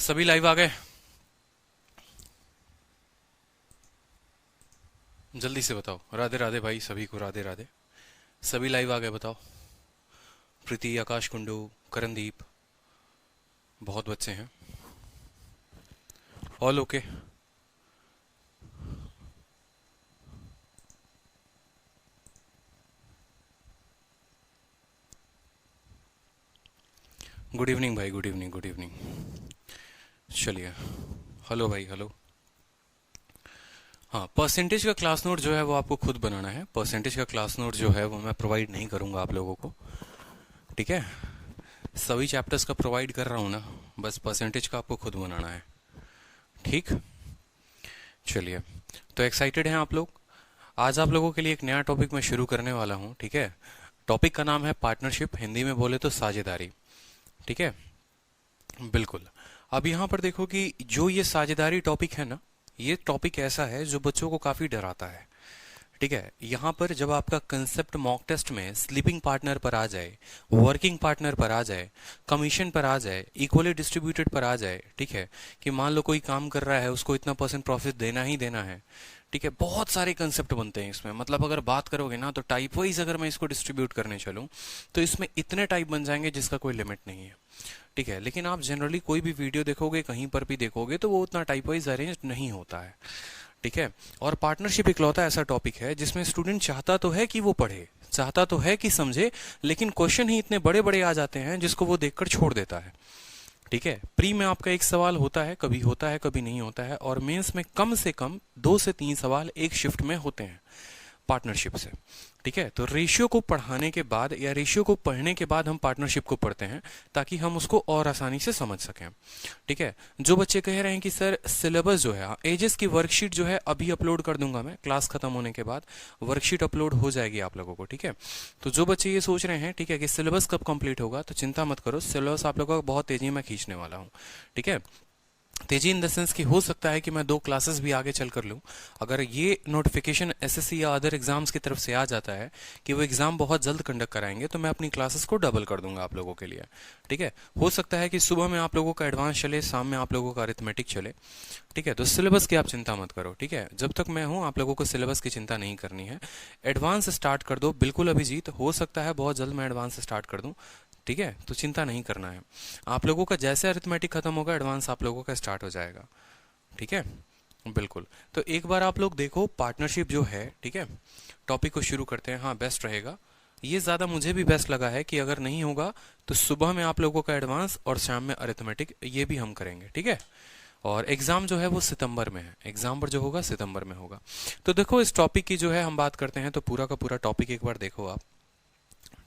सभी लाइव आ गए? जल्दी से बताओ। राधे राधे भाई, सभी को राधे राधे। सभी लाइव आ गए बताओ। प्रीति, आकाश, कुंडू, करणदीप, बहुत बच्चे हैं। All okay? गुड इवनिंग भाई, गुड इवनिंग, गुड इवनिंग। चलिए, हेलो भाई, हेलो। हाँ, परसेंटेज का क्लास नोट जो है वो आपको खुद बनाना है। परसेंटेज का क्लास नोट जो है वो मैं प्रोवाइड नहीं करूंगा आप लोगों को, ठीक है? सभी चैप्टर्स का प्रोवाइड कर रहा हूँ ना, बस परसेंटेज का आपको खुद बनाना है, ठीक? चलिए, तो एक्साइटेड हैं आप लोग? आज आप लोगों के लिए एक नया टॉपिक मैं शुरू करने वाला हूँ, ठीक है? टॉपिक का नाम है पार्टनरशिप, हिंदी में बोले तो साझेदारी, ठीक है? बिल्कुल। अब यहाँ पर देखो कि जो ये साझेदारी टॉपिक है ना, ये टॉपिक ऐसा है जो बच्चों को काफी डराता है, ठीक है? यहाँ पर जब आपका कंसेप्ट मॉक टेस्ट में स्लीपिंग पार्टनर पर आ जाए, वर्किंग पार्टनर पर आ जाए, कमीशन पर आ जाए, इक्वली डिस्ट्रीब्यूटेड पर आ जाए, ठीक है? कि मान लो कोई काम कर रहा है, उसको इतना परसेंट प्रॉफिट देना ही देना है, ठीक है? बहुत सारे कंसेप्ट बनते हैं इसमें। मतलब अगर बात करोगे ना तो टाइप वाइज अगर मैं इसको डिस्ट्रीब्यूट करने चलूँ तो इसमें इतने टाइप बन जाएंगे जिसका कोई लिमिट नहीं है, ठीक है? लेकिन आप जनरली कोई भी वीडियो देखोगे, कहीं पर भी देखोगे, तो वो उतना टाइप वाइज अरेंज नहीं होता है, ठीक है? और पार्टनरशिप इकलौता ऐसा टॉपिक है जिसमें स्टूडेंट चाहता तो है कि वो पढ़े, चाहता तो है कि समझे, लेकिन क्वेश्चन ही इतने बड़े बड़े आ जाते हैं जिसको वो देखकर छोड़ देता है, ठीक है? प्री में आपका एक सवाल होता है, कभी नहीं होता है, और मेंस में कम से कम 2 से 3 सवाल एक शिफ्ट में होते हैं पार्टनरशिप से, ठीक है? तो रेशियो को पढ़ाने के बाद या रेशियो को पढ़ने के बाद हम पार्टनरशिप को पढ़ते हैं ताकि हम उसको और आसानी से समझ सकें, ठीक है? जो बच्चे कह रहे हैं कि सर सिलेबस जो है, एजेस की वर्कशीट जो है अभी अपलोड कर दूंगा मैं, क्लास खत्म होने के बाद वर्कशीट अपलोड हो जाएगी आप लोगों को, ठीक है? तो जो बच्चे ये सोच रहे हैं, ठीक है, कि सिलेबस कब कंप्लीट होगा, तो चिंता मत करो, सिलेबस आप लोगों का बहुत तेजी में खींचने वाला हूँ, ठीक है? तेजी इन द सेंस कि हो सकता है कि मैं 2 क्लासेस भी आगे चल कर लूँ। अगर ये नोटिफिकेशन एसएससी या अदर एग्जाम्स की तरफ से आ जाता है कि वो एग्जाम बहुत जल्द कंडक्ट कराएंगे, तो मैं अपनी क्लासेस को डबल कर दूंगा आप लोगों के लिए, ठीक है? हो सकता है कि सुबह में आप लोगों का एडवांस चले, शाम में आप लोगों का अरिथमेटिक चले, ठीक है? तो सिलेबस की आप चिंता मत करो, ठीक है? जब तक मैं हूं आप लोगों को सिलेबस की चिंता नहीं करनी है। एडवांस स्टार्ट कर दो बिल्कुल अभिजीत, हो सकता है बहुत जल्द मैं एडवांस स्टार्ट कर दूं, ठीक है? तो चिंता नहीं करना है। आप लोगों का जैसे अरिथमेटिक खत्म होगा, एडवांस आप लोगों का स्टार्ट हो जाएगा, ठीक है? बिल्कुल। तो एक बार आप लोग देखो पार्टनरशिप जो है, ठीक है? टॉपिक को शुरू करते हैं। हाँ, बेस्ट रहेगा, ये ज्यादा मुझे भी बेस्ट लगा है कि अगर नहीं होगा तो सुबह में आप लोगों का एडवांस और शाम में अरिथमेटिक, ये भी हम करेंगे, ठीक है? और एग्जाम जो है वो सितंबर में है, एग्जाम पर जो होगा सितंबर में होगा। तो देखो इस टॉपिक की जो है हम बात करते हैं, तो पूरा का पूरा टॉपिक एक बार देखो आप,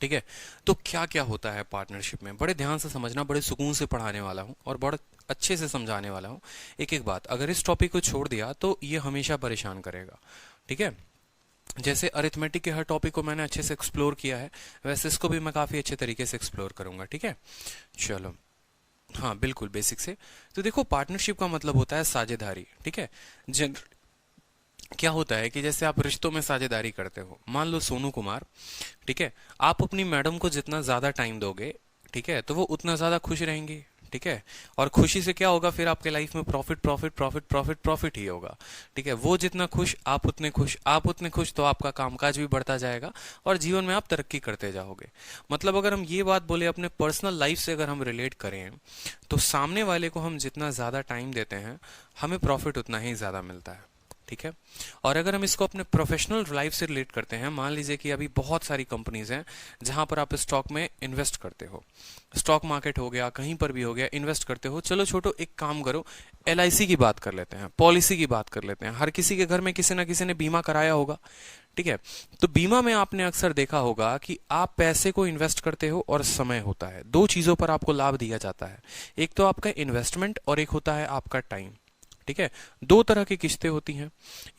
ठीक है? तो क्या क्या होता है पार्टनरशिप में, बड़े ध्यान से समझना, बड़े सुकून से पढ़ाने वाला हूं और बड़े अच्छे से समझाने वाला हूं। एक एक बात, अगर इस टॉपिक को छोड़ दिया तो ये हमेशा परेशान करेगा, ठीक है? जैसे अरिथमेटिक के हर टॉपिक को मैंने अच्छे से एक्सप्लोर किया है, वैसे इसको भी मैं काफी अच्छे तरीके से एक्सप्लोर करूंगा, ठीक है? चलो, हाँ बिल्कुल बेसिक से। तो देखो पार्टनरशिप का मतलब होता है साझेदारी, ठीक है? क्या होता है कि जैसे आप रिश्तों में साझेदारी करते हो, मान लो सोनू कुमार, ठीक है? आप अपनी मैडम को जितना ज्यादा टाइम दोगे, ठीक है, तो वो उतना ज्यादा खुश रहेंगी, ठीक है? और खुशी से क्या होगा, फिर आपके लाइफ में profit profit profit profit profit ही होगा, ठीक है? वो जितना खुश, आप उतने खुश, आप उतने खुश, तो आपका कामकाज भी बढ़ता जाएगा और जीवन में आप तरक्की करते जाओगे। मतलब अगर हम ये बात बोले अपने पर्सनल लाइफ से, अगर हम रिलेट करें, तो सामने वाले को हम जितना ज्यादा टाइम देते हैं, हमें प्रॉफिट उतना ही ज्यादा मिलता है, ठीक है? और अगर हम इसको अपने प्रोफेशनल लाइफ से रिलेट करते हैं, मान लीजिए कि अभी बहुत सारी कंपनीज हैं जहां पर आप स्टॉक में इन्वेस्ट करते हो, स्टॉक मार्केट हो गया, कहीं पर भी हो गया, इन्वेस्ट करते हो। चलो छोटो, एक काम करो, एलआईसी की बात कर लेते हैं, पॉलिसी की बात कर लेते हैं। हर किसी के घर में किसी ना किसी ने बीमा कराया होगा, ठीक है? तो बीमा में आपने अक्सर देखा होगा कि आप पैसे को इन्वेस्ट करते हो और समय होता है, 2 चीजों पर आपको लाभ दिया जाता है। एक तो आपका इन्वेस्टमेंट और एक होता है आपका टाइम, ठीक है? 2 तरह की किस्तें होती हैं।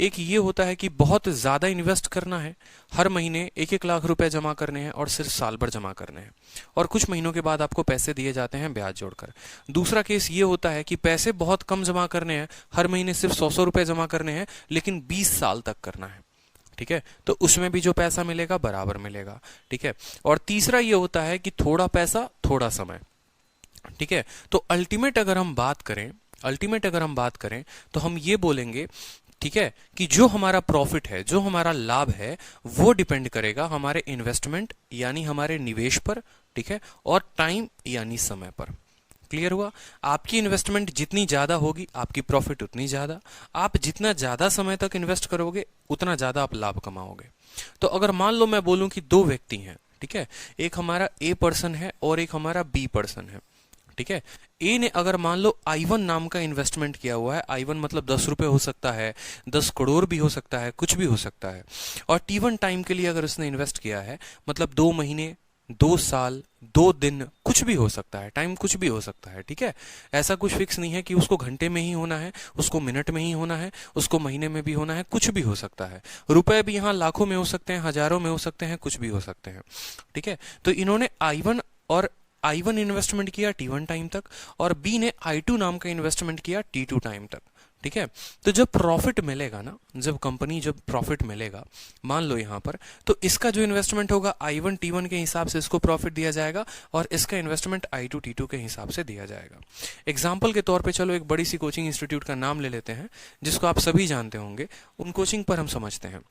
एक ये होता है कि बहुत ज्यादा इन्वेस्ट करना है, हर महीने 1-1 लाख रुपए जमा करने हैं और सिर्फ साल भर जमा करने हैं, और कुछ महीनों के बाद आपको पैसे दिए जाते हैं ब्याज जोड़कर। दूसरा केस ये होता है कि पैसे बहुत कम जमा करने हैं, हर महीने सिर्फ 100-100 रुपए जमा करने हैं, लेकिन 20 साल तक करना है, ठीक है? तो उसमें भी जो पैसा मिलेगा बराबर मिलेगा, ठीक है? और तीसरा ये होता है कि थोड़ा पैसा थोड़ा समय, ठीक है। तो अल्टीमेट अगर हम बात करें, तो हम ये बोलेंगे, ठीक है, कि जो हमारा प्रॉफिट है, जो हमारा लाभ है, वो डिपेंड करेगा हमारे इन्वेस्टमेंट यानी हमारे निवेश पर, ठीक है, और टाइम यानी समय पर। क्लियर हुआ? आपकी इन्वेस्टमेंट जितनी ज्यादा होगी, आपकी प्रॉफिट उतनी ज्यादा। आप जितना ज्यादा समय तक इन्वेस्ट करोगे, उतना ज्यादा आप लाभ कमाओगे। तो अगर मान लो मैं बोलूं कि दो व्यक्ति हैं, ठीक है, एक हमारा ए पर्सन है और एक हमारा बी पर्सन है, ठीक है। ए ने अगर मान लो I1 नाम का इन्वेस्टमेंट किया हुआ है, I1 मतलब 10 रुपए हो सकता है, 10 करोड़ भी हो सकता है, कुछ भी हो सकता है, और T1 टाइम के लिए अगर उसने इन्वेस्ट किया है, मतलब 2 महीने, 2 साल, 2 दिन, कुछ भी हो सकता है, टाइम कुछ भी हो सकता है, ठीक है। ऐसा कुछ फिक्स नहीं है कि उसको घंटे में ही होना है, उसको मिनट में ही होना है, उसको महीने में भी होना है, कुछ भी हो सकता है। रुपए भी यहाँ लाखों में हो सकते हैं, हजारों में हो सकते हैं, कुछ भी हो सकते हैं, ठीक है। तो इन्होंने I1 इन्वेस्टमेंट किया T1 टाइम तक, और बी ने I2 नाम का इन्वेस्टमेंट किया T2 टाइम तक, ठीक है। तो जब प्रॉफिट मिलेगा ना, जब प्रॉफिट मिलेगा, मान लो यहां पर, तो इसका जो इन्वेस्टमेंट होगा I1 T1 के हिसाब से इसको प्रॉफिट दिया जाएगा, और इसका इन्वेस्टमेंट I2 T2 के हिसाब से दिया जाएगा। एग्जाम्पल के तौर पे चलो एक बड़ी सी कोचिंग इंस्टीट्यूट का नाम ले लेते हैं, जिसको आप सभी जानते होंगे, उन कोचिंग पर हम समझते हैं।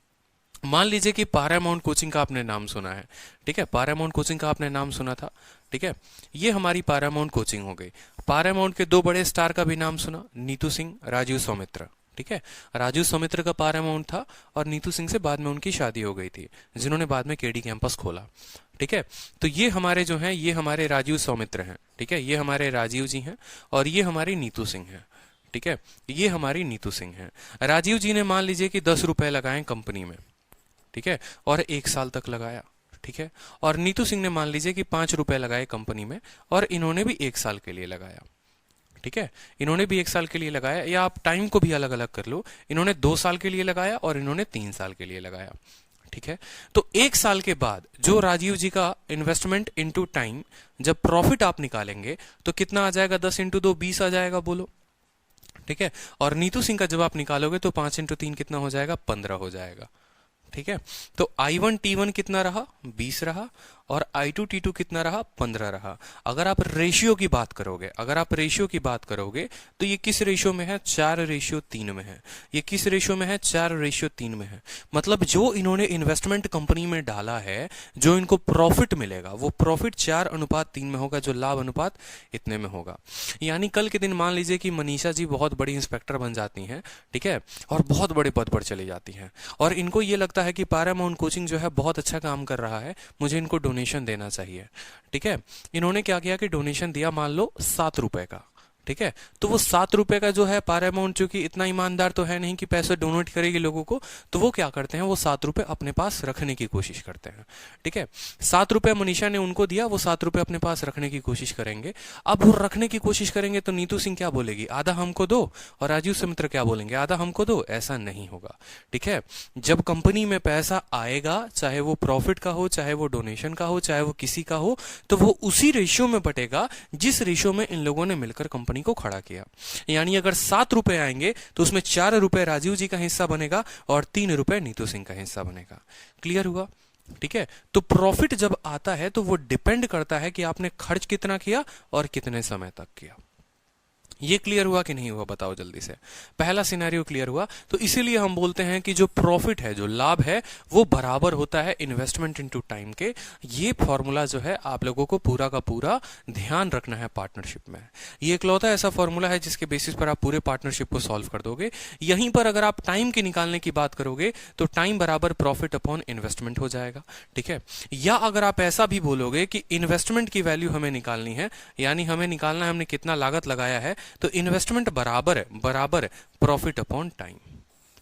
मान लीजिए कि पारामाउंट कोचिंग का आपने नाम सुना है, ठीक है, पारामाउंट कोचिंग का आपने नाम सुना था, ठीक है। ये हमारी पारामाउंट कोचिंग हो गई। पारामाउंट के दो बड़े स्टार का भी नाम सुना, नीतू सिंह, राजीव सौमित्र, ठीक है। राजीव सौमित्र का पारामाउंट था, और नीतू सिंह से बाद में उनकी शादी हो गई थी, जिन्होंने बाद में केडी कैंपस खोला, ठीक है। तो ये हमारे जो हैं, ये हमारे राजीव सौमित्र हैं, ठीक है, ये हमारे राजीव जी हैं, और ये हमारी नीतू सिंह है, ठीक है, ये हमारी नीतू सिंह है। राजीव जी ने मान लीजिए कि 10 रुपए लगाए कंपनी में, ठीक है, और 1 साल तक लगाया, ठीक है। और नीतू सिंह ने मान लीजिए कि 5 रुपए लगाए कंपनी में, और इन्होंने भी 1 साल के लिए लगाया, ठीक है, इन्होंने भी 1 साल के लिए लगाया, या आप टाइम को भी अलग अलग कर लो, इन्होंने 2 साल के लिए लगाया और इन्होंने 3 साल के लिए लगाया, ठीक है। तो 1 साल के बाद जो राजीव जी का इन्वेस्टमेंट इंटू टाइम, जब प्रॉफिट आप निकालेंगे तो कितना आ जाएगा? 10 इंटू 2 20 आ जाएगा, बोलो, ठीक है। और नीतू सिंह का जब आप निकालोगे तो 5 इंटू 3 कितना हो जाएगा? 15 हो जाएगा, ठीक है। तो I1 T1 कितना रहा? 20 रहा, और I2 T2 कितना रहा? 15 रहा। अगर आप रेशियो की बात करोगे, तो ये किस रेशियो में है? 4:3 में है। ये किस रेशियो में है? 4:3 में है। मतलब जो इन्होंने इन्वेस्टमेंट कंपनी में डाला है, जो इनको प्रॉफिट मिलेगा, वो प्रॉफिट 4:3 में होगा, जो लाभ अनुपात इतने में होगा। यानी कल के दिन मान लीजिए कि मनीषा जी बहुत बड़ी इंस्पेक्टर बन जाती हैं, ठीक है, और बहुत बड़े पद पर चली जाती हैं, और इनको ये लगता है कि पारामाउंट कोचिंग जो है बहुत अच्छा काम कर रहा है, मुझे इनको डोनेशन देना चाहिए, ठीक है। इन्होंने क्या किया कि डोनेशन दिया, मान लो 7 रुपए का, ठीक है। तो वो 7 रुपए का जो है पारामाउंट, चूंकि इतना ईमानदार तो है नहीं कि पैसे डोनेट करेगी लोगों को, तो वो क्या करते हैं, वो 7 रुपए अपने पास रखने की कोशिश करते हैं, ठीक है। 7 रुपए मनीषा ने उनको दिया, वो 7 रुपए अपने पास रखने की कोशिश करेंगे। अब वो रखने की कोशिश करेंगे तो नीतू सिंह क्या बोलेगी? आधा हमको दो। और राजीव समित्र क्या बोलेंगे? आधा हमको दो। ऐसा नहीं होगा, ठीक है। जब कंपनी में पैसा आएगा, चाहे वो प्रॉफिट का हो, चाहे वो डोनेशन का हो, चाहे वो किसी का हो, तो वो उसी रेशियो में बटेगा जिस रेशियो में इन लोगों ने मिलकर कंपनी को खड़ा किया। यानी अगर 7 रुपए आएंगे तो उसमें 4 रुपए राजीव जी का हिस्सा बनेगा और 3 रुपए नीतू सिंह का हिस्सा बनेगा। क्लियर हुआ? ठीक है। तो प्रॉफिट जब आता है तो वो डिपेंड करता है कि आपने खर्च कितना किया और कितने समय तक किया। ये क्लियर हुआ कि नहीं हुआ? बताओ जल्दी से। पहला सिनेरियो क्लियर हुआ। तो इसीलिए हम बोलते हैं कि जो प्रॉफिट है, जो लाभ है, वो बराबर होता है इन्वेस्टमेंट इनटू टाइम के। ये फॉर्मूला जो है आप लोगों को पूरा का पूरा ध्यान रखना है पार्टनरशिप में। ये इकलौता ऐसा फॉर्मूला है जिसके बेसिस पर आप पूरे पार्टनरशिप को सॉल्व कर दोगे। यहीं पर अगर आप टाइम के निकालने की बात करोगे तो टाइम बराबर प्रॉफिट अपॉन इन्वेस्टमेंट हो जाएगा, ठीक है। या अगर आप ऐसा भी बोलोगे कि इन्वेस्टमेंट की वैल्यू हमें निकालनी है, यानी हमें निकालना है हमने कितना लागत लगाया है, तो इन्वेस्टमेंट बराबर प्रॉफिट अपॉन टाइम।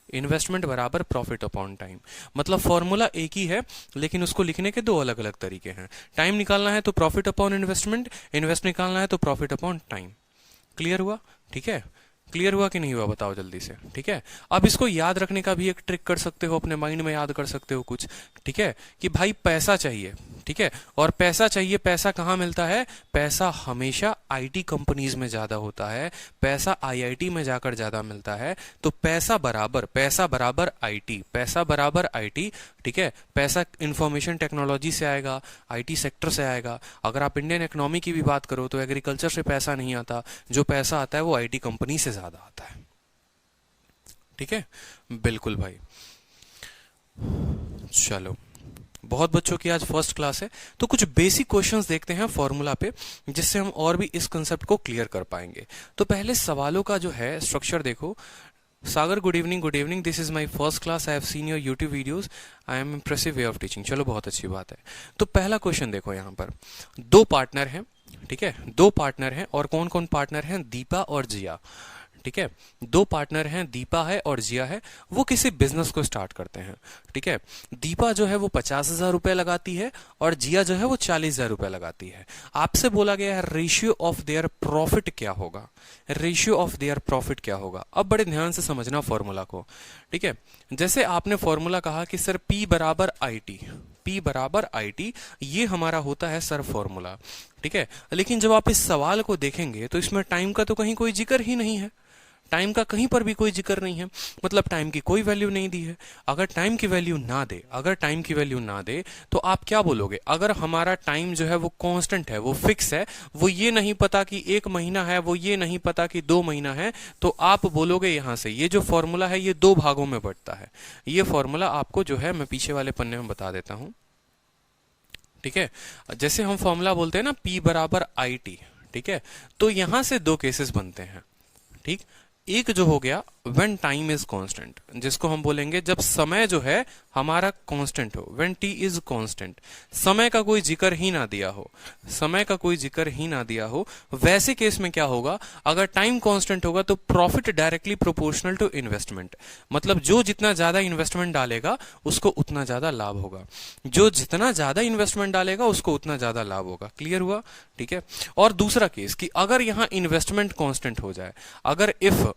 इन्वेस्टमेंट बराबर प्रॉफिट अपॉन टाइम, मतलब फॉर्मूला एक ही है लेकिन उसको लिखने के दो अलग अलग तरीके हैं। टाइम निकालना है तो प्रॉफिट अपॉन इन्वेस्टमेंट, इन्वेस्ट निकालना है तो प्रॉफिट अपॉन टाइम। क्लियर हुआ? ठीक है। क्लियर हुआ कि नहीं हुआ, बताओ जल्दी से। ठीक है, अब इसको याद रखने का भी एक ट्रिक कर सकते हो, अपने माइंड में याद कर सकते हो कुछ। ठीक है, कि भाई पैसा चाहिए। ठीक है, और पैसा चाहिए, पैसा कहाँ मिलता है? पैसा हमेशा आईटी कंपनीज में ज्यादा होता है, पैसा आईआईटी में जाकर ज्यादा मिलता है। तो पैसा बराबर आईटी, पैसा बराबर आईटी। ठीक है, पैसा इंफॉर्मेशन टेक्नोलॉजी से आएगा, आईटी सेक्टर से आएगा। अगर आप इंडियन इकोनॉमी की भी बात करो तो एग्रीकल्चर से पैसा नहीं आता, जो पैसा आता है वो आईटी कंपनी से ज्यादा आता है। ठीक है, बिल्कुल भाई। चलो, बहुत बच्चों की आज फर्स्ट क्लास है, तो कुछ बेसिक क्वेश्चंस देखते हैं फॉर्मूला पे, जिससे हम और भी इस कंसेप्ट को क्लियर कर पाएंगे। तो पहले सवालों का जो है स्ट्रक्चर देखो। Sagar, good evening, this is my first class, I have seen your YouTube videos, I am impressive way of teaching. चलो, बहुत अच्छी बात है। तो पहला क्वेश्चन देखो, यहाँ पर दो पार्टनर हैं। ठीक है, दो पार्टनर हैं, और कौन कौन पार्टनर हैं? दीपा और जिया। ठीक है, दो पार्टनर हैं, दीपा है और जिया है। वो किसी बिजनेस को स्टार्ट करते हैं। ठीक है, दीपा जो है वो 50,000 रुपए लगाती है और जिया जो है वो 40,000 रुपए लगाती है। आपसे बोला गया है रेशियो ऑफ देयर प्रॉफिट क्या होगा, रेशियो ऑफ देयर प्रॉफिट क्या होगा। अब बड़े ध्यान से समझना फॉर्मूला को। ठीक है, जैसे आपने फॉर्मूला कहा कि सर P बराबर IT, P बराबर IT, ये हमारा होता है सर फॉर्मूला। ठीक है, लेकिन जब आप इस सवाल को देखेंगे तो इसमें टाइम का तो कहीं कोई जिक्र ही नहीं है, टाइम का कहीं पर भी कोई जिक्र नहीं है, मतलब टाइम की कोई वैल्यू नहीं दी है। अगर टाइम की वैल्यू ना दे, अगर टाइम की वैल्यू ना दे तो आप क्या बोलोगे? अगर हमारा टाइम जो है वो कांस्टेंट है, वो फिक्स है, वो ये नहीं पता कि 1 महीना है, वो ये नहीं पता कि 2 महीना है, तो आप बोलोगे यहां से ये जो फॉर्मूला है ये 2 भागों में बंटता है। ये फॉर्मूला आपको जो है मैं पीछे वाले पन्ने में बता देता हूं। ठीक है, जैसे हम फॉर्मूला बोलते हैं ना P बराबर IT। ठीक है, तो यहां से 2 केसेस बनते हैं। ठीक, एक जो हो गया व्हेन टाइम इज कांस्टेंट, जिसको हम बोलेंगे जब समय जो है हमारा कांस्टेंट हो, व्हेन टी इज कांस्टेंट, समय का कोई जिक्र ही ना दिया हो, समय का कोई जिक्र ही ना दिया हो। वैसे केस में क्या होगा? अगर टाइम कांस्टेंट होगा तो profit directly proportional to investment, मतलब जो जितना ज्यादा इन्वेस्टमेंट डालेगा उसको उतना ज्यादा लाभ होगा, जो जितना ज्यादा इन्वेस्टमेंट डालेगा उसको उतना ज्यादा लाभ होगा। क्लियर हुआ? ठीक है, और दूसरा केस कि अगर यहां इन्वेस्टमेंट कांस्टेंट हो जाए, अगर इफ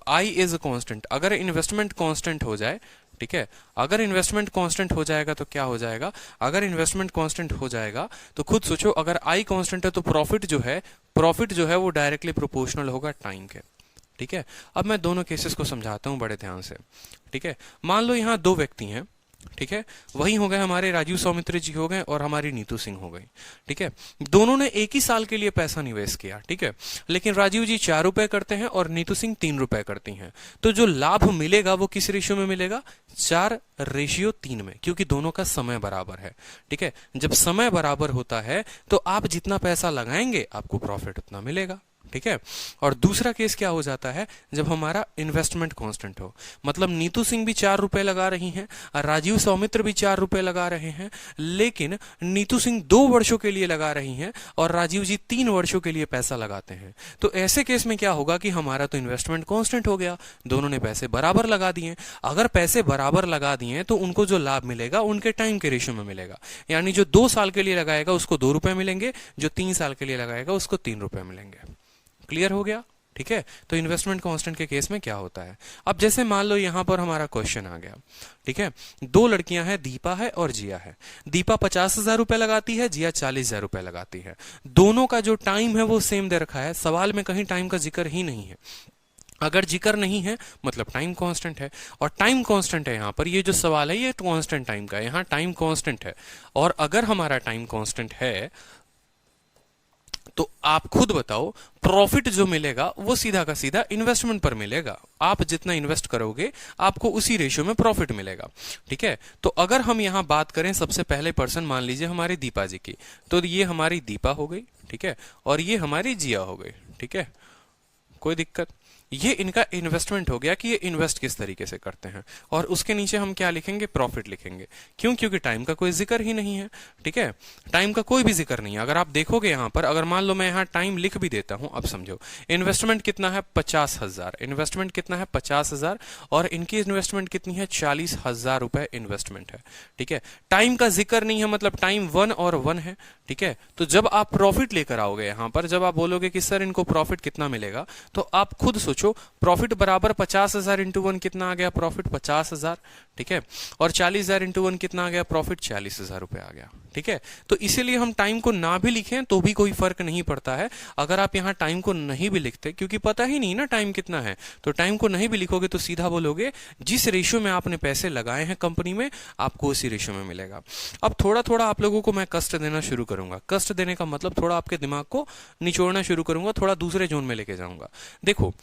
आई इज कांस्टेंट, अगर इन्वेस्टमेंट कांस्टेंट हो जाए। ठीक है, अगर इन्वेस्टमेंट कांस्टेंट हो जाएगा तो क्या हो जाएगा? अगर इन्वेस्टमेंट कांस्टेंट हो जाएगा तो खुद सोचो, अगर आई कांस्टेंट है तो प्रॉफिट जो है वो डायरेक्टली प्रोपोर्शनल होगा टाइम के। ठीक है, अब मैं दोनों केसेस को समझाता हूं बड़े ध्यान से। ठीक है, मान लो यहां 2 व्यक्ति हैं। ठीक है, वही हो गए हमारे राजीव सौमित्र जी हो गए और हमारी नीतू सिंह हो गई। ठीक है, दोनों ने एक ही साल के लिए पैसा निवेश किया। ठीक है, लेकिन राजीव जी 4 रुपए करते हैं और नीतू सिंह 3 रुपए करती हैं। तो जो लाभ मिलेगा वो किस रेशियो में मिलेगा? 4:3 में, क्योंकि दोनों का समय बराबर है। ठीक है, जब समय बराबर होता है तो आप जितना पैसा लगाएंगे आपको प्रॉफिट उतना मिलेगा। ठीक है, और दूसरा केस क्या हो जाता है? जब हमारा इन्वेस्टमेंट कांस्टेंट हो, मतलब नीतू सिंह भी 4 रुपए लगा रही हैं, राजीव सौमित्र भी 4 रुपए लगा रहे हैं, लेकिन नीतू सिंह 2 वर्षों के लिए लगा रही हैं और राजीव जी 3 वर्षों के लिए पैसा लगाते हैं। तो ऐसे केस में क्या होगा कि हमारा तो इन्वेस्टमेंट कांस्टेंट हो गया, दोनों ने पैसे बराबर लगा दिए। अगर पैसे बराबर लगा दिए तो उनको जो लाभ मिलेगा उनके टाइम के रेशियो में मिलेगा, यानी जो 2 साल के लिए लगाएगा उसको 2 रुपए मिलेंगे, जो 3 साल के लिए लगाएगा उसको 3 रुपए मिलेंगे। क्लियर हो गया? ठीक है, तो इन्वेस्टमेंट कांस्टेंट के केस में क्या होता है? अब जैसे मान लो यहां पर हमारा क्वेश्चन आ गया। ठीक है, 2 लड़कियां हैं, दीपा है और जिया है। दीपा 50,000 रुपए लगाती है, जिया 40,000 रुपए लगाती है। दोनों का जो टाइम है वो सेम दे रखा है, सवाल में कहीं टाइम का जिक्र ही नहीं है। अगर जिक्र नहीं है मतलब टाइम कांस्टेंट है, और टाइम कांस्टेंट है यहां पर, ये जो सवाल है ये कांस्टेंट टाइम का है, यहां टाइम कांस्टेंट है। और अगर हमारा टाइम कांस्टेंट है तो आप खुद बताओ, प्रॉफिट जो मिलेगा वो सीधा का सीधा इन्वेस्टमेंट पर मिलेगा। आप जितना इन्वेस्ट करोगे आपको उसी रेशियो में प्रॉफिट मिलेगा। ठीक है, तो अगर हम यहां बात करें सबसे पहले पर्सन मान लीजिए हमारी दीपा जी की, तो ये हमारी दीपा हो गई। ठीक है, और ये हमारी जिया हो गई। ठीक है, कोई दिक्कत? ये इनका इन्वेस्टमेंट हो गया कि ये इन्वेस्ट किस तरीके से करते हैं। और उसके नीचे हम क्या लिखेंगे, प्रॉफिट लिखेंगे। क्यों? क्योंकि टाइम का कोई जिक्र ही नहीं है। ठीक है, टाइम का कोई भी जिक्र नहीं है। अगर आप देखोगे यहां पर, अगर मान लो मैं यहां टाइम लिख भी देता हूं, अब समझो इन्वेस्टमेंट कितना है 50,000, इन्वेस्टमेंट कितना है 50,000, और इनकी इन्वेस्टमेंट कितनी है 40,000 रुपए इन्वेस्टमेंट है। ठीक है, टाइम का जिक्र नहीं है, मतलब टाइम 1 और 1 है। ठीक है, तो जब आप प्रॉफिट लेकर आओगे यहां पर, जब आप बोलोगे कि सर इनको प्रॉफिट कितना मिलेगा, तो आप खुद सोचो, प्रॉफिट बराबर 50,000 इंटू 1 कितना आ गया, प्रॉफिट 50,000। ठीक है, और 40,000 इंटू 1 कितना आ गया, प्रॉफिट 40,000 रुपए आ गया। ठीक है, तो इसीलिए हम टाइम को ना भी लिखें तो भी कोई फर्क नहीं पड़ता है। अगर आप यहां टाइम को नहीं भी लिखते, क्योंकि पता ही नहीं ना टाइम कितना है, तो टाइम को नहीं भी लिखोगे तो सीधा बोलोगे जिस रेशियो में आपने पैसे लगाए हैं कंपनी में, आपको उसी रेशियो में मिलेगा। अब थोड़ा थोड़ा आप लोगों को मैं कष्ट देना शुरू करूंगा। कष्ट देने का मतलब थोड़ा आपके दिमाग को निचोड़ना शुरू करूंगा, थोड़ा दूसरे जोन में लेके जाऊंगा। देखो,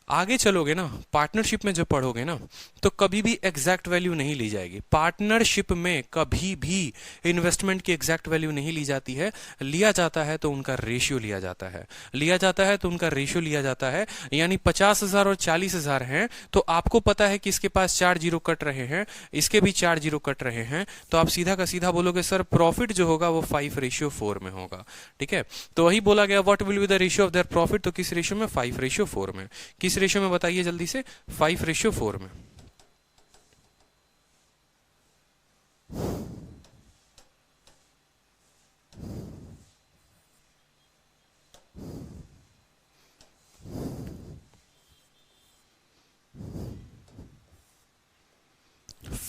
आगे चलोगे ना, पार्टनरशिप में जब पढ़ोगे ना, तो कभी भी एग्जैक्ट वैल्यू नहीं ली जाएगी। पार्टनरशिप में कभी भी इन्वेस्टमेंट की एग्जैक्ट वैल्यू नहीं ली जाती है। लिया जाता है तो उनका रेशियो लिया जाता है, लिया जाता है तो उनका रेशियो लिया जाता है। यानी 50,000 और 40,000 हैं, तो आपको पता है कि इसके पास 4 जीरो कट रहे हैं, इसके भी 4 जीरो कट रहे हैं, तो आप सीधा का सीधा बोलोगे सर प्रॉफिट जो होगा वो 5:4 में होगा। ठीक है, तो वही बोला गया, what will be the ratio of their profit, तो किस रेशियो में, 5:4 में। किस रेशियो में बताइए जल्दी से, 5:4 में।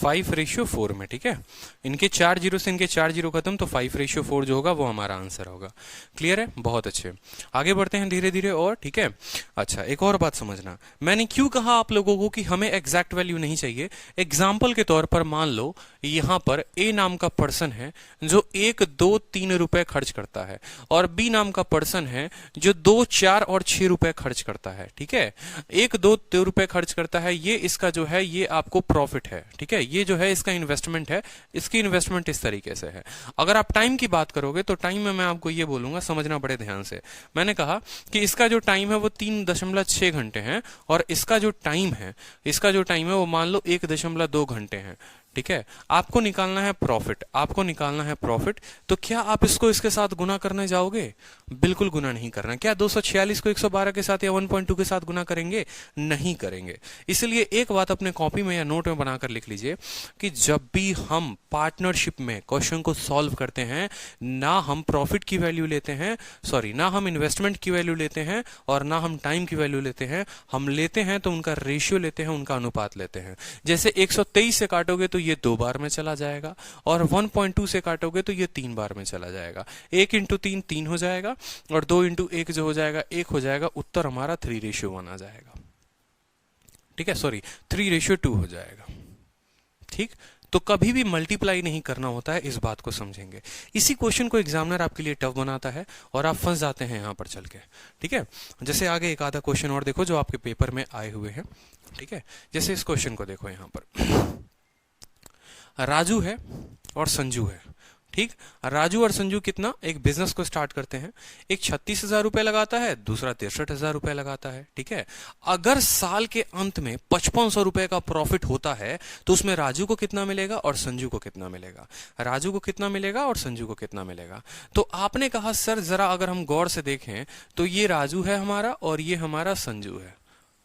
5:4 में। ठीक है, इनके 4 जीरो से इनके 4 जीरो खत्म, तो 5:4 जो होगा वो हमारा आंसर होगा। क्लियर है? बहुत अच्छे, आगे बढ़ते हैं धीरे धीरे और। ठीक है, अच्छा एक और बात समझना, मैंने क्यों कहा आप लोगों को कि हमें एग्जैक्ट वैल्यू नहीं चाहिए। एग्जाम्पल के तौर पर मान लो यहां पर ए नाम का पर्सन है जो 1, 2, 3 रुपए खर्च करता है, और बी नाम का पर्सन है जो 2, 4 और 6 रुपए खर्च करता है। ठीक है, 1, 2, 3 रुपए खर्च करता है, ये इसका जो है ये आपको प्रॉफिट है। ठीक है, ये जो है इसका इन्वेस्टमेंट है, इसकी इन्वेस्टमेंट इस तरीके से है। अगर आप टाइम की बात करोगे तो टाइम में मैं आपको ये बोलूंगा, समझना बड़े ध्यान से। मैंने कहा कि इसका जो टाइम है वो 3.6 घंटे है, और इसका जो टाइम है, इसका जो टाइम है वो मान लो 1.2 घंटे है। ठीक है, आपको निकालना है प्रॉफिट, आपको निकालना है प्रॉफिट। तो क्या आप इसको इसके साथ गुना करने जाओगे? बिल्कुल गुना नहीं करना। क्या 246 को 112 के साथ या 1.2 के साथ गुना करेंगे? नहीं करेंगे। इसलिए एक बात अपने कॉपी में या नोट में बनाकर लिख लीजिए कि जब भी हम पार्टनरशिप में क्वेश्चन को सॉल्व करते हैं, ना हम प्रॉफिट की वैल्यू लेते हैं, सॉरी, ना हम इन्वेस्टमेंट की वैल्यू लेते हैं और ना हम टाइम की वैल्यू लेते हैं। हम लेते हैं तो उनका रेशियो लेते हैं, उनका अनुपात लेते हैं। जैसे 123 से काटोगे तो ये 2 बार में चला जाएगा, और 1.2 से काटोगे तो ये 3 बार में चला जाएगा। 1 इंटू 3 3 हो जाएगा, और 2 इंटू 1 जो हो जाएगा 1 हो जाएगा। उत्तर हमारा 3:1 आ जाएगा। ठीक है, सॉरी 3:2 हो जाएगा। ठीक, तो कभी भी मल्टीप्लाई नहीं करना होता है, इस बात को समझेंगे। इसी क्वेश्चन को एग्जामिनर आपके लिए टफ बनाता है और आप फंस जाते हैं यहां पर चल के। ठीक है, जैसे आगे एक आधा क्वेश्चन और देखो जो आपके पेपर में आए हुए हैं। ठीक है, जैसे इस क्वेश्चन को देखो, यहां पर राजू है और संजू है। ठीक, राजू और संजू कितना एक बिजनेस को स्टार्ट करते हैं। एक 36,000 रुपए लगाता है, दूसरा 63,000 रुपए लगाता है। ठीक है, अगर साल के अंत में 5500 रुपए का प्रॉफिट होता है तो उसमें राजू को कितना मिलेगा और संजू को कितना मिलेगा? राजू को कितना मिलेगा और संजू को कितना मिलेगा? तो आपने कहा सर जरा अगर हम गौर से देखें तो ये राजू है हमारा और ये हमारा संजू है।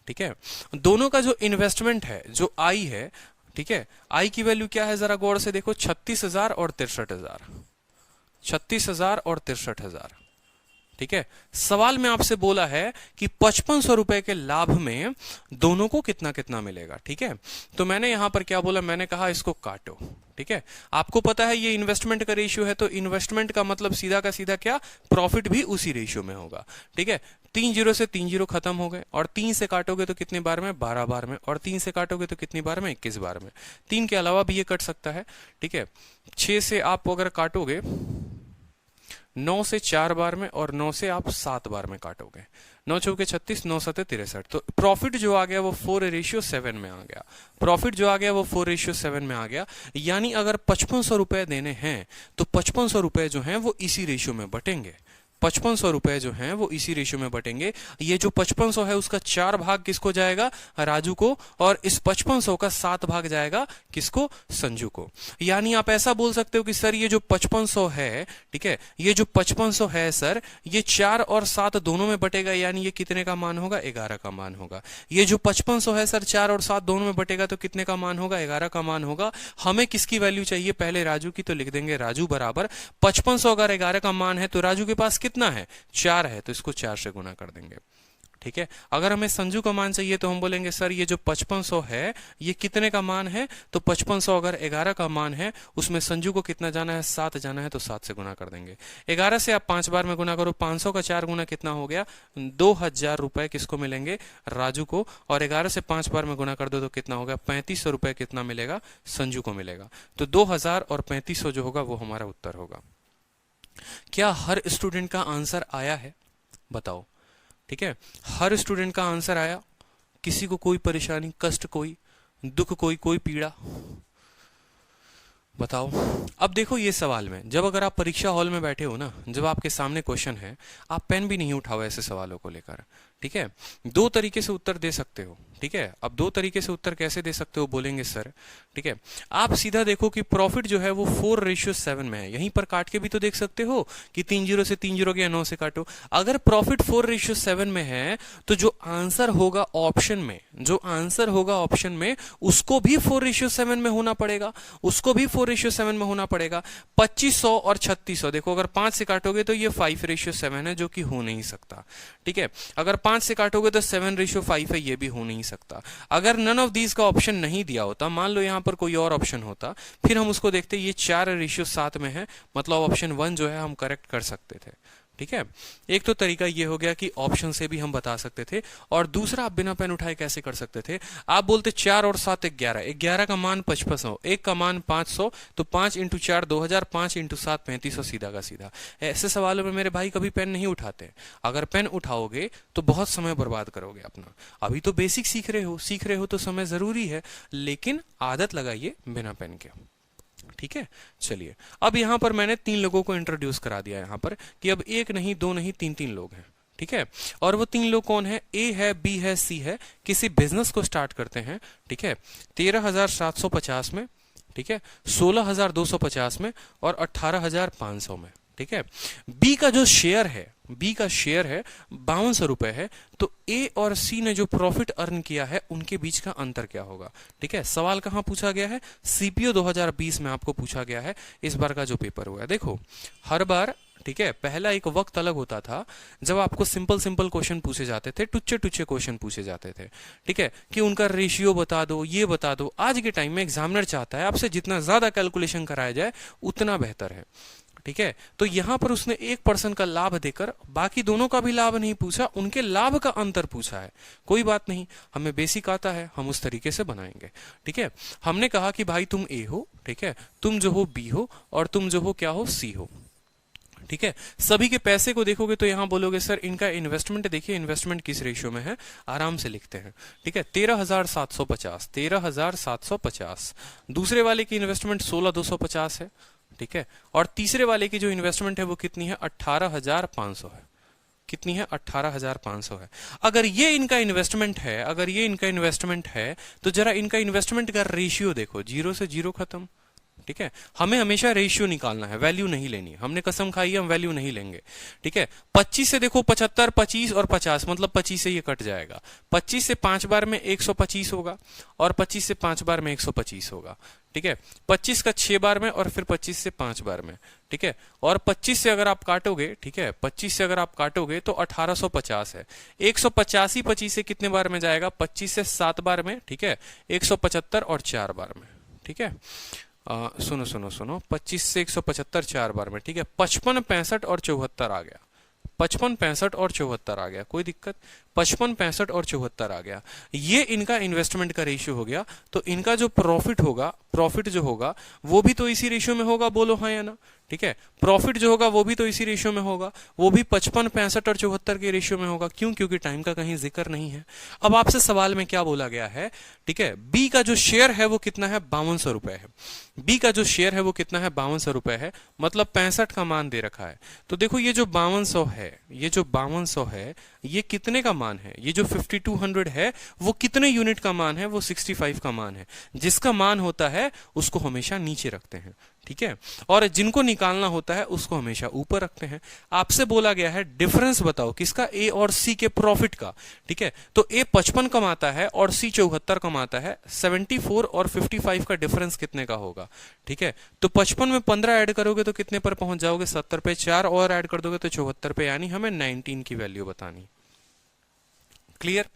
ठीक है, दोनों का जो इन्वेस्टमेंट है, जो आई है, ठीक है, आई की वैल्यू क्या है जरा गौर से देखो, 36,000 और 63,000, 36,000 और 63,000। ठीक है, सवाल में आपसे बोला है कि 5500 रुपए के लाभ में दोनों को कितना कितना मिलेगा। ठीक है, तो मैंने यहां पर क्या बोला, मैंने कहा इसको काटो। ठीक है, आपको पता है ये इन्वेस्टमेंट का रेशियो है, तो इन्वेस्टमेंट का मतलब सीधा का सीधा क्या, प्रॉफिट भी उसी रेशियो में होगा। ठीक है, 3 जीरो से 3 जीरो खत्म हो गए, और 3 से काटोगे तो कितनी बार में, 12 बार में, और 3 से काटोगे तो कितनी बार में, 21 बार में। 3 के अलावा भी ये कट सकता है। ठीक है, 6 से आप अगर काटोगे 9 से 4 बार में, और 9 से आप 7 बार में काटोगे। 9 चौके 36, 9 सते 63। तो प्रॉफिट जो आ गया वो 4:7 में आ गया। प्रॉफिट जो आ गया वो 4:7 में आ गया। यानी अगर 5500 रुपए देने हैं तो 5500 रुपए जो हैं वो इसी रेशियो में बटेंगे। 5500 रुपए जो हैं वो इसी रेशियो में बटेंगे। ये जो 5500 है उसका 4 भाग किसको जाएगा, राजू को, और इस 5500 का 7 भाग जाएगा किसको, संजू को। यानी आप ऐसा बोल सकते हो कि सर ये जो 5500 है, ठीक है, ये जो 5500 है सर, ये 4 और 7 दोनों में बटेगा, यानी ये कितने का मान होगा, 11 का मान होगा। ये जो 5500 है सर 4 और 7 दोनों में बटेगा तो कितने का मान होगा, 11 का मान होगा। हमें किसकी वैल्यू चाहिए, पहले राजू की, तो लिख देंगे राजू बराबर 5500 अगर 11 का मान है तो राजू के पास कितना है, 4 है, तो इसको 4 से गुना कर देंगे। ठीक है, अगर हमें संजू का मान चाहिए तो हम बोलेंगे सर ये जो 5500 है ये कितने का मान है, तो 5500 अगर 11 का मान है उसमें संजू को कितना जाना है, 7 जाना है, तो 7 से गुना कर देंगे। 11 से आप 5 बार में गुना करो, 500 का 4 गुना कितना हो गया, 2000 रुपए किसको मिलेंगे, राजू को, और 11 से 5 बार में गुना कर दो तो कितना होगा, 3500 रुपए कितना मिलेगा, संजू को मिलेगा। तो 2000 और 3500 जो होगा वो हमारा उत्तर होगा। क्या हर स्टूडेंट का आंसर आया है, बताओ। ठीक है, हर स्टूडेंट का आंसर आया, किसी को कोई परेशानी, कष्ट, कोई दुख, कोई पीड़ा, बताओ। अब देखो ये सवाल में, जब अगर आप परीक्षा हॉल में बैठे हो ना, जब आपके सामने क्वेश्चन है, आप पेन भी नहीं उठाओ ऐसे सवालों को लेकर। ठीक है, 2 तरीके से उत्तर दे सकते हो। ठीक है, अब 2 तरीके से उत्तर कैसे दे सकते हो बोलेंगे सर। ठीक है, आप सीधा देखो कि प्रॉफिट जो है वो 4:7 में है, यहीं पर काट के भी तो देख सकते हो कि 3 0 से 3 0 गया, 9 से काटो। अगर प्रॉफिट 4:7 में है तो जो आंसर होगा ऑप्शन में, जो आंसर होगा ऑप्शन में, उसको भी 4:7 में होना पड़ेगा, उसको भी 4:7 में होना पड़ेगा। 2500 और 3600, देखो अगर 5 से काटोगे तो ये 5:7 है, जो कि हो नहीं सकता। ठीक है, अगर 5 से काटोगे तो 7:5 है, ये भी हो नहीं सकता। अगर नन ऑफ दीज का ऑप्शन नहीं दिया होता, मान लो यहां पर कोई और ऑप्शन होता, फिर हम उसको देखते, ये 4:7 में है, मतलब ऑप्शन 1 जो है हम करेक्ट कर सकते थे। ठीक है, एक तो तरीका ये हो गया कि ऑप्शन से भी हम बता सकते थे, और दूसरा आप बिना पेन उठाए कैसे कर सकते थे, आप बोलते 4 और 7 11, 11 का मान 5500, 1 का मान 500, तो 5 × 4 2000, 5 × 7 3500, सीधा का सीधा। ऐसे सवालों में मेरे भाई कभी पेन नहीं उठाते। अगर पेन उठाओगे तो बहुत समय बर्बाद करोगे अपना। अभी तो बेसिक सीख रहे हो तो समय जरूरी है, लेकिन आदत लगाइए बिना पेन के। ठीक है, चलिए अब यहां पर मैंने 3 लोगों को इंट्रोड्यूस करा दिया यहां पर कि अब 1 नहीं 2 नहीं 3 लोग हैं। ठीक है, और वो 3 लोग कौन है, ए है, बी है, सी है, किसी बिजनेस को स्टार्ट करते हैं। ठीक है, 13,750 में, ठीक है, 16,250 में और 18,500 में। ठीक है, बी का जो शेयर है, बी का शेयर है 5200 रुपए है, तो ए और सी ने जो प्रॉफिट अर्न किया है उनके बीच का अंतर क्या होगा। ठीक है, सवाल कहां पूछा गया है, सीपीओ 2020 में आपको पूछा गया है, इस बार का जो पेपर हुआ है। देखो हर बार, ठीक है, पहला एक वक्त अलग होता था जब आपको सिंपल क्वेश्चन पूछे जाते थे, टुच्चे क्वेश्चन पूछे जाते थे। ठीक है, कि उनका रेशियो बता दो, ये बता दो। आज के टाइम में एग्जामिनर चाहता है आपसे जितना ज्यादा कैलकुलेशन कराया जाए उतना बेहतर है। ठीक है, तो यहां पर उसने 1% का लाभ देकर बाकी दोनों का भी लाभ नहीं पूछा, उनके लाभ का अंतर पूछा है। कोई बात नहीं, हमें बेसिक आता है, हम उस तरीके से बनाएंगे। ठीक है, हमने कहा कि भाई तुम ए हो, ठीक है, तुम जो हो बी हो, और तुम जो हो क्या हो, सी हो। ठीक है, सभी के पैसे को देखोगे तो यहां बोलोगे सर इनका इन्वेस्टमेंट देखिए, इन्वेस्टमेंट किस रेशियो में है, आराम से लिखते हैं। ठीक है, 13,750, 13,750। दूसरे वाले की इन्वेस्टमेंट 16,250 है। ठीक है, और तीसरे वाले की जो इन्वेस्टमेंट है वो कितनी है, 18,500 है। कितनी है, 18,500 है। अगर ये इनका इन्वेस्टमेंट है, अगर ये इनका इन्वेस्टमेंट है, तो जरा इनका इन्वेस्टमेंट का रेशियो देखो, 0 से 0 खत्म। ठीक है, हमें हमेशा रेशियो निकालना है, वैल्यू नहीं लेनी है। हमने कसम खाई है, हम वैल्यू नहीं लेंगे। ठीक है, 25 से देखो 75, 25 और 50, मतलब 25 से ये कट जाएगा। 25 से 5 बार में 125 होगा, और 25 से 5 बार में 125 होगा। ठीक है, 25 का 6 बार में, और फिर 25 से 5 बार में। ठीक है, और 25 से अगर आप काटोगे, ठीक है, 25 से अगर आप काटोगे तो 1850 है। 150 ही 25 से कितने बार में जाएगा, 25 से 7 बार में। ठीक है, 175 और 4 बार में। ठीक है, सुनो 25 से 175 4 बार में। ठीक है, 55 65 और 74 आ गया, 55 65 और 74 आ गया, कोई दिक्कत, 55 65 और 74 आ गया। ये इनका इन्वेस्टमेंट का रेशियो हो गया। तो इनका जो प्रॉफिट होगा, प्रॉफिट जो होगा वो भी तो इसी रेशियो में होगा, बोलो हाँ या ना। ठीक है। प्रॉफिट जो होगा वो भी तो इसी रेशियो में होगा, वो भी 55, 65 और 74 के रेशियो में होगा। क्यों? क्योंकि टाइम का कहीं जिक्र नहीं है। अब आपसे सवाल में क्या बोला गया है, ठीक है, बी का जो शेयर है वो कितना है, 5200 रुपए है। बी का जो शेयर है वो कितना है, 5200 रुपए है, मतलब 65 का मान दे रखा है। तो देखो ये जो 5200 है, ये जो 5200 है, ये कितने का मान है, ये जो 5200 है वो कितने यूनिट का मान है, वो 65 का मान है। जिसका मान होता है उसको हमेशा नीचे रखते हैं, ठीक है, और जिनको निकालना होता है उसको हमेशा ऊपर रखते हैं। आपसे बोला गया है डिफरेंस बताओ किसका, ए और सी के प्रॉफिट का, ठीक है। तो ए 55 कमाता है और सी 74 कमाता है, 74 और 55 का डिफरेंस कितने का होगा, ठीक है। तो 55 में 15 ऐड करोगे तो कितने पर पहुंच जाओगे, 70 पे। 4 और ऐड कर दोगे तो 74 पे, यानी हमें 19 की वैल्यू बतानी। क्लियर?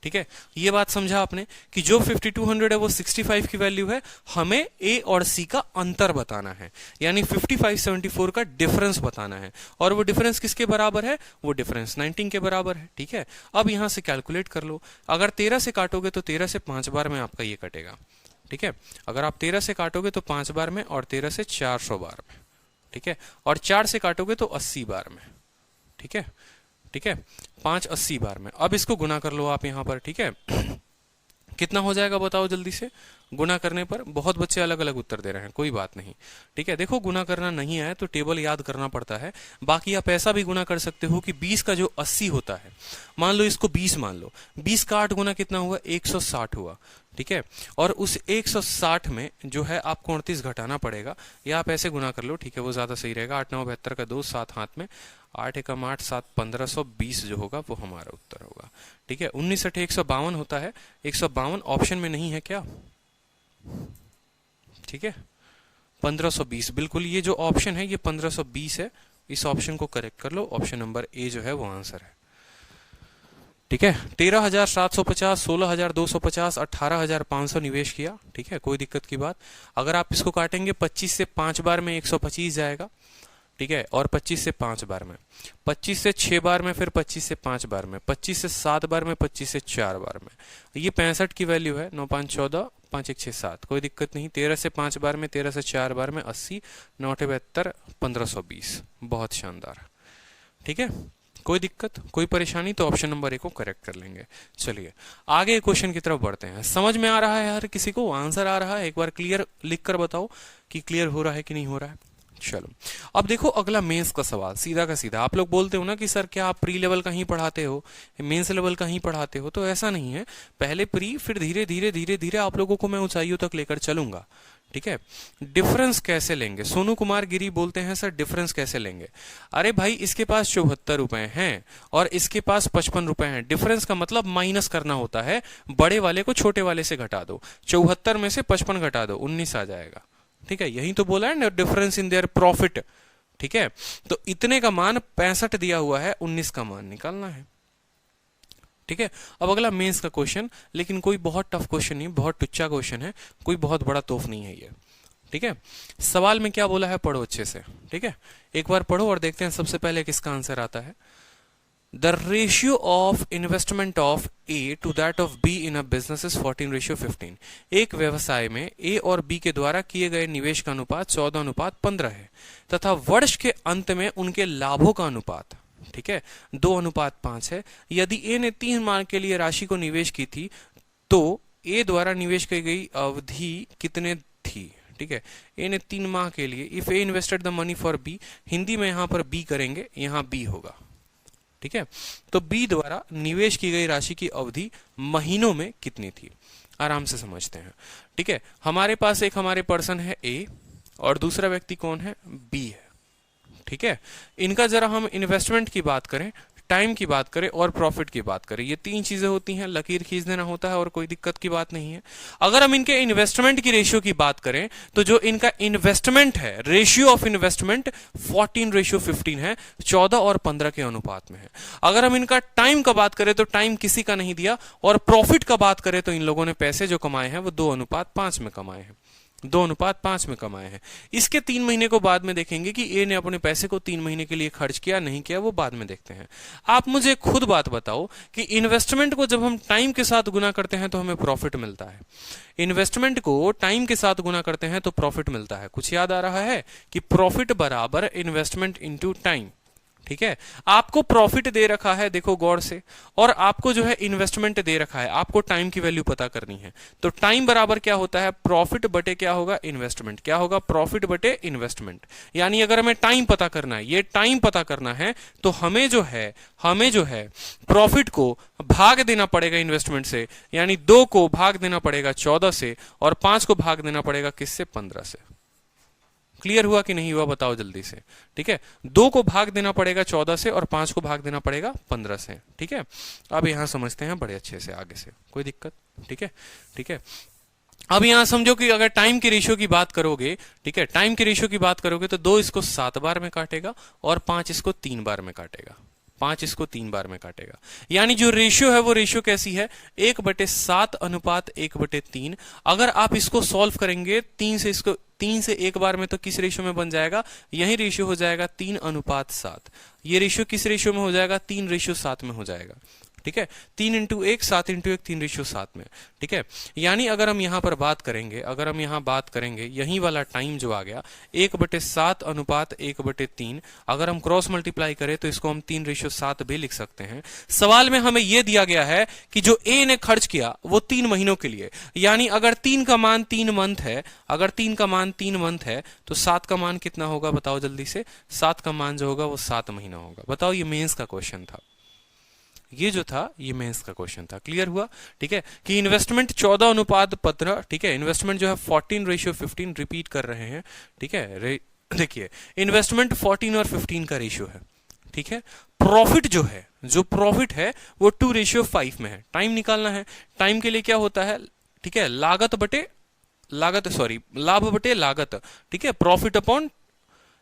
ठीक है, ये बात समझा आपने कि जो 5200 है वो 65 की वैल्यू है, हमें ए और सी का अंतर बताना है, यानी 55 74 का डिफरेंस बताना है। और वो डिफरेंस किसके बराबर है, वो डिफरेंस 19 के बराबर है, ठीक है। अब यहां से कैलकुलेट कर लो, अगर 13 से काटोगे तो 13 से 5 बार में आपका ये कटेगा, ठीक है। अगर आप 13 से काटोगे तो 5 बार में, और 13 से 400 बार में, ठीक है, और 4 से काटोगे तो 80 बार में, ठीक है, ठीक है, 5 80 बार में। अब इसको गुना कर लो आप यहां पर, ठीक है। कितना हो जाएगा बताओ जल्दी से, गुना करने पर। बहुत बच्चे अलग अलग उत्तर दे रहे हैं, कोई बात नहीं, ठीक है। देखो गुना करना नहीं आए तो टेबल याद करना पड़ता है। बाकी आप ऐसा भी गुना कर सकते हो कि 20 का जो 80 होता है, मान लो इसको 20 मान लो, 20 का 8 गुना कितना हुआ, 160 हुआ, ठीक है। और उस 160 में जो है आपको 38 घटाना पड़ेगा, या आप ऐसे गुना कर लो, ठीक है, वो ज्यादा सही रहेगा। 8 9 72 का 2, 7 हाथ में, 8 एकम 8 7 1520 जो होगा वो हमारा उत्तर होगा, ठीक है। 19 8 152 होता है, 152 ऑप्शन में नहीं है क्या, ठीक है। 1520 बिल्कुल, ये जो ऑप्शन है ये 1520 है, इस ऑप्शन को करेक्ट कर लो, ऑप्शन नंबर ए जो है वो आंसर है, ठीक है। 13,750, 16,250, 18,500 निवेश किया, ठीक है, कोई दिक्कत की बात। अगर आप इसको काटेंगे 25 से 5 बार में 125 जाएगा, ठीक है, और 25 से 5 बार में, 25 से 6 बार में, फिर 25 से 5 बार में, 25 से 7 बार में, 25 से 4 बार में। ये 65 की वैल्यू है, 9 5 14, 5 1 6 7, कोई दिक्कत नहीं। 13 से 5 बार में, 13 से 4 बार में 80, 9 8 72, 1520, बहुत शानदार, ठीक है। कोई दिक्कत, कोई परेशानी तो ऑप्शन नंबर ए को करेक्ट कर लेंगे। चलिए आगे क्वेश्चन की तरफ बढ़ते हैं। समझ में आ रहा है हर किसी को, आंसर आ रहा है, एक बार क्लियर लिख कर बताओ कि क्लियर हो रहा है कि नहीं हो रहा है। चलो अब देखो अगला मेंस का सवाल, सीधा का सीधा। आप लोग बोलते हो ना कि सर क्या आप प्री लेवल का ही पढ़ाते हो, मेंस लेवल का ही पढ़ाते हो, तो ऐसा नहीं है। पहले प्री, फिर धीरे धीरे धीरे धीरे आप लोगों को मैं ऊंचाइयों तक लेकर चलूंगा, ठीक है। डिफरेंस कैसे लेंगे, सोनू कुमार गिरी बोलते हैं सर डिफरेंस कैसे लेंगे। अरे भाई इसके पास 74 रुपए हैं और इसके पास 55 रुपए हैं। डिफरेंस का मतलब माइनस करना होता है, बड़े वाले को छोटे वाले से घटा दो, 74 में से 55 घटा दो, 19 आ जाएगा, ठीक है। यही तो बोला है ना, डिफरेंस इन देयर प्रॉफिट, ठीक है। तो इतने का मान 65 दिया हुआ है, 19 का मान निकालना है, ठीक है। अब अगला मेंस का क्वेश्चन, लेकिन कोई बहुत टफ क्वेश्चन नहीं, बहुत टुच्चा क्वेश्चन है, कोई बहुत बड़ा तोफ नहीं है ये, ठीक है। सवाल में क्या बोला है पढ़ो अच्छे से, ठीक है, एक बार पढ़ो और देखते हैं सबसे पहले किसका आंसर आता है। The ratio of investment of A to that of B in a business is 14:15। एक व्यवसाय में A और B के द्वारा किए गए निवेश का अनुपात 14:15 है तथा वर्ष के अंत में उनके लाभों का अनुपात, ठीक है, 2:5 है। यदि A ने 3 माह के लिए राशि को निवेश की थी तो A द्वारा निवेश की गई अवधि कितने थी, ठीक है। A ने 3 माह के लिए, if A invested the money for B, Hindi में यहां पर B करेंगे, यहां B होगा, ठीक है। तो बी द्वारा निवेश की गई राशि की अवधि महीनों में कितनी थी, आराम से समझते हैं, ठीक है। हमारे पास एक हमारे पर्सन है ए और दूसरा व्यक्ति कौन है, बी है, ठीक है। इनका जरा हम इन्वेस्टमेंट की बात करें, टाइम की बात करें और प्रॉफिट की बात करें, ये 3 चीजें होती हैं, लकीर खींच देना होता है और कोई दिक्कत की बात नहीं है। अगर हम इनके इन्वेस्टमेंट की रेशियो की बात करें तो जो इनका इन्वेस्टमेंट है, रेशियो ऑफ इन्वेस्टमेंट 14:15 है, 14 और 15 के अनुपात में है। अगर हम इनका टाइम का बात करें तो टाइम किसी का नहीं दिया, और प्रॉफिट का बात करें तो इन लोगों ने पैसे जो कमाए हैं वो 2:5 में कमाए हैं, 2:5 में कमाए हैं। इसके 3 महीने को बाद में देखेंगे कि ए ने अपने पैसे को 3 महीने के लिए खर्च किया नहीं किया, वो बाद में देखते हैं। आप मुझे खुद बात बताओ कि इन्वेस्टमेंट को जब हम टाइम के साथ गुना करते हैं तो हमें प्रॉफिट मिलता है। इन्वेस्टमेंट को टाइम के साथ गुना करते हैं तो प्रॉफिट मिलता है। कुछ याद आ रहा है कि प्रॉफिट बराबर इन्वेस्टमेंट इंटू टाइम। ठीक है, आपको प्रॉफिट दे रखा है, देखो गौर से, और आपको जो है इन्वेस्टमेंट दे रखा है, आपको टाइम की वैल्यू पता करनी है। तो टाइम बराबर क्या होता है, प्रॉफिट बटे क्या होगा, इन्वेस्टमेंट। क्या होगा, प्रॉफिट बटे इन्वेस्टमेंट। यानी अगर हमें टाइम पता करना है, ये टाइम पता करना है, तो हमें जो है प्रॉफिट को भाग देना पड़ेगा इन्वेस्टमेंट से, यानी 2 को भाग देना पड़ेगा 14 से, और 5 को भाग देना पड़ेगा किससे, 15 से। क्लियर हुआ कि नहीं हुआ, बताओ जल्दी से। ठीक है, 2 को भाग देना पड़ेगा 14 से और 5 को भाग देना पड़ेगा 15 से। ठीक है, अब यहां समझते हैं बड़े अच्छे से आगे से, कोई दिक्कत। ठीक है, ठीक है। अब यहां समझो कि अगर टाइम के रेशियो की बात करोगे, ठीक है, टाइम के रेशियो की बात करोगे तो 2 इसको 7 बार में काटेगा और 5 इसको 3 बार में काटेगा। 5 इसको 3 बार में काटेगा। यानी जो रेशियो है वो रेशियो कैसी है, 1/7 अनुपात 1/3। अगर आप इसको सॉल्व करेंगे 3 से 1 बार में, तो किस रेशियो में बन जाएगा, यही रेशियो हो जाएगा 3:7। ये रेशियो किस रेशियो में हो जाएगा, 3:7 में हो जाएगा। ठीक है, 3:1 7:1 3:7 में। ठीक है, यानी अगर हम यहां पर बात करेंगे, यही वाला टाइम जो आ गया 1/7 अनुपात 1/3, अगर हम क्रॉस मल्टीप्लाई करें तो इसको हम 3:7 भी लिख सकते हैं। सवाल में हमें यह दिया गया है कि जो ए ने खर्च किया वो 3 महीनों के लिए, यानी अगर 3 का मान 3 मंथ है, अगर 3 का मान 3 मंथ है तो 7 का मान कितना होगा, बताओ जल्दी से। 7 का मान जो होगा वो 7 महीना होगा। बताओ, ये मेंस का क्वेश्चन था, ये जो था ये मेंस का क्वेश्चन था। क्लियर हुआ। ठीक है, कि इन्वेस्टमेंट 14:15, ठीक है, इन्वेस्टमेंट जो है 14:15 रिपीट कर रहे हैं। ठीक है, देखिए इन्वेस्टमेंट 14 और 15 का रेशियो है। ठीक है, प्रॉफिट जो प्रॉफिट है वो 2:5 में है। टाइम निकालना है, टाइम के लिए क्या होता है, ठीक है, लाभ बटे लागत। ठीक है, प्रॉफिट अपॉन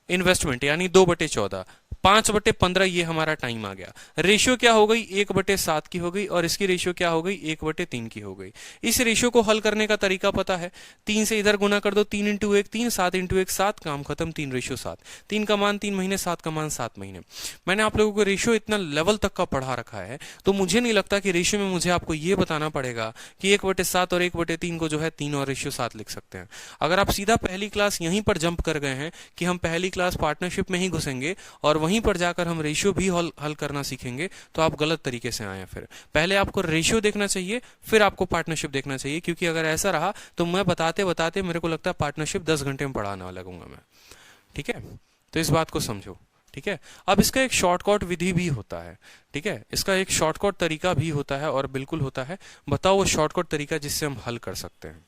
इन्वेस्टमेंट, यानी 2/14। 5/15 ये हमारा टाइम आ गया। रेशियो क्या हो गई, 1/7 की हो गई, और इसकी रेशियो क्या हो गई, 1/3 की हो गई। इस रेशियो को हल करने का तरीका पता है, 3 से इधर गुना कर दो, 3 × 1 3, 7 × 1 7, काम खत्म, 3:7। 3 का मान 3 महीने, 7 का मान 7 महीने। मैंने आप लोगों को रेशियो इतना लेवल तक का पढ़ा रखा है, तो मुझे नहीं लगता कि रेशियो में मुझे आपको ये बताना पड़ेगा कि 1/7 और 1/3 को जो है 3 और रेशियो 7 लिख सकते हैं। अगर आप सीधा पहली क्लास यहीं पर जंप कर गए हैं कि हम पहली क्लास पार्टनरशिप में ही घुसेंगे और वहीं पर जाकर हम रेशियो भी हल करना सीखेंगे, तो आप गलत तरीके से आए हैं। फिर पहले आपको रेशियो देखना चाहिए, फिर आपको पार्टनरशिप देखना चाहिए, क्योंकि अगर ऐसा रहा तो मैं बताते बताते मेरे को लगता है पार्टनरशिप 10 घंटे में पढ़ाने लगूंगा मैं। ठीक है, तो इस बात को समझो। ठीक है, अब इसका एक शॉर्टकट विधि भी होता है। ठीक है, इसका एक शॉर्टकट तरीका भी होता है, और बिल्कुल होता है। बताओ वो शॉर्टकट तरीका जिससे हम हल कर सकते हैं।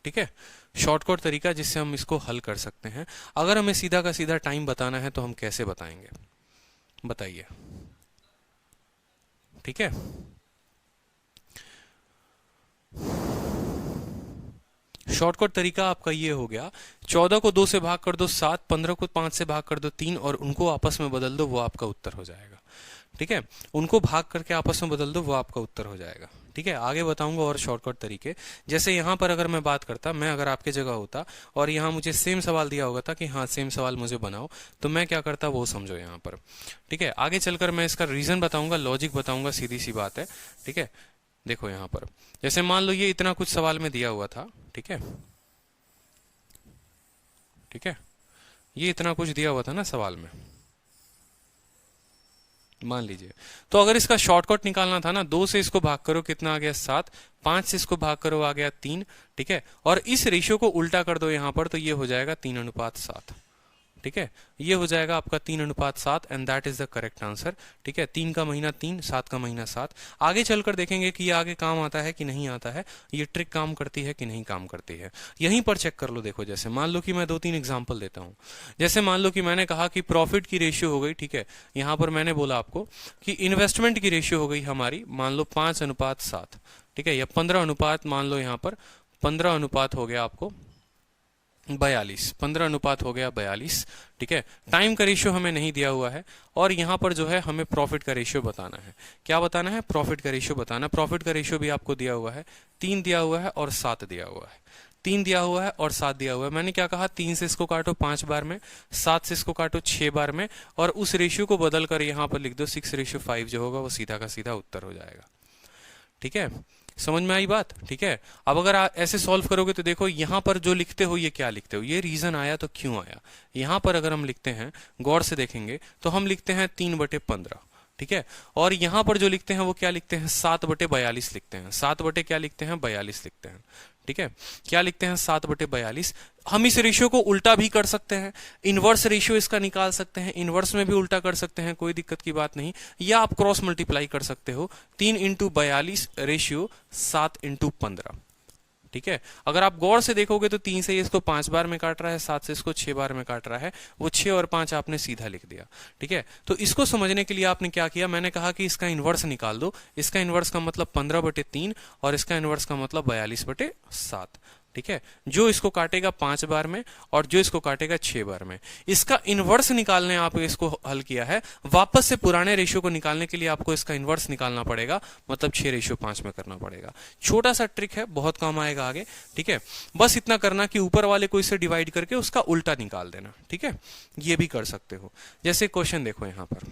ठीक है, शॉर्टकट तरीका जिससे हम इसको हल कर सकते हैं। अगर हमें सीधा का सीधा टाइम बताना है तो हम कैसे बताएंगे, बताइए। ठीक है, शॉर्टकट तरीका आपका ये हो गया, 14 को 2 से भाग कर दो 7, 15 को 5 से भाग कर दो 3, और उनको आपस में बदल दो, वो आपका उत्तर हो जाएगा। ठीक है, उनको भाग करके आपस में बदल दो, वो आपका उत्तर हो जाएगा। ठीक है, आगे बताऊंगा और शॉर्टकट तरीके। जैसे यहां पर अगर मैं बात करता, मैं अगर आपके जगह होता और यहां मुझे सेम सवाल दिया होगा था कि हाँ सेम सवाल मुझे बनाओ, तो मैं क्या करता वो समझो यहां पर। ठीक है, आगे चलकर मैं इसका रीजन बताऊंगा, लॉजिक बताऊंगा, सीधी सी बात है। ठीक है, देखो यहां पर जैसे मान लो ये इतना कुछ सवाल में दिया हुआ था। ठीक है, ठीक है, ये इतना कुछ दिया हुआ था ना सवाल में, मान लीजिए। तो अगर इसका शॉर्टकट निकालना था ना, 2 से इसको भाग करो, कितना आ गया 7, 5 से इसको भाग करो आ गया 3। ठीक है, और इस रेशियो को उल्टा कर दो यहां पर, तो ये हो जाएगा 3:7। ठीक है, ये हो जाएगा आपका 3:7, and that is the correct answer. ठीक है, 3 का महीना 3, 7 का महीना 7। आगे चलकर देखेंगे कि ये आगे काम आता है कि नहीं आता है, ये ट्रिक काम करती है कि नहीं काम करती है। यहीं पर चेक कर लो। देखो, जैसे मान लो कि मैं 2-3 एग्जाम्पल देता हूं। जैसे मान लो कि मैंने कहा कि प्रॉफिट की रेशियो हो गई। ठीक है, यहां पर मैंने बोला आपको कि इन्वेस्टमेंट की रेशियो हो गई हमारी, मान लो 5:7। ठीक है, या 15 अनुपात, मान लो यहां पर 15 अनुपात हो गया आपको 42, 15 अनुपात हो गया 42। ठीक है, टाइम का रेशियो हमें नहीं दिया हुआ है, और यहां पर जो है हमें प्रॉफिट का रेशियो बताना है। क्या बताना है, प्रॉफिट का रेशियो बताना। प्रॉफिट का रेशियो भी आपको दिया हुआ है, 3 दिया हुआ है और 7 दिया हुआ है। 3 दिया हुआ है और 7 दिया हुआ है। मैंने क्या कहा, 3 से इसको काटो 5 बार में, 7 से इसको काटो 6 बार में, और उस रेशियो को बदल कर यहाँ पर लिख दो 6:5 जो होगा वो सीधा का सीधा उत्तर हो जाएगा। ठीक है, समझ में आई बात? ठीक है, अब अगर आप ऐसे सॉल्व करोगे तो देखो यहाँ पर जो लिखते हो ये क्या लिखते हो, ये रीजन आया तो क्यों आया। यहाँ पर अगर हम लिखते हैं, गौर से देखेंगे तो हम लिखते हैं 3/15। ठीक है, और यहां पर जो लिखते हैं वो क्या लिखते हैं, 7/42 लिखते हैं। 7 क्या लिखते हैं, 42 लिखते हैं। ठीक है, क्या लिखते हैं, 7/42। हम इस रेशियो को उल्टा भी कर सकते हैं, इनवर्स रेशियो इसका निकाल सकते हैं, इनवर्स में भी उल्टा कर सकते हैं, कोई दिक्कत की बात नहीं। या आप क्रॉस मल्टीप्लाई कर सकते हो, 3×42 रेशियो 7×15। ठीक है, अगर आप गौर से देखोगे तो 3 से इसको 5 बार में काट रहा है, 7 से इसको 6 बार में काट रहा है, वो 6 और 5 आपने सीधा लिख दिया। ठीक है, तो इसको समझने के लिए आपने क्या किया, मैंने कहा कि इसका इनवर्स निकाल दो। इसका इनवर्स का मतलब 15/3 और इसका इनवर्स का मतलब 42/7। ठीक है, जो इसको काटेगा 5 बार में और जो इसको काटेगा 6 बार में, इसका इनवर्स निकालने आप इसको हल किया है। वापस से पुराने रेशियो को निकालने के लिए आपको इसका इनवर्स निकालना पड़ेगा, मतलब 6:5 में करना पड़ेगा। छोटा सा ट्रिक है, बहुत काम आएगा आगे। ठीक है, बस इतना करना कि ऊपर वाले को इससे डिवाइड करके उसका उल्टा निकाल देना। ठीक है, ये भी कर सकते हो। जैसे क्वेश्चन देखो यहां पर,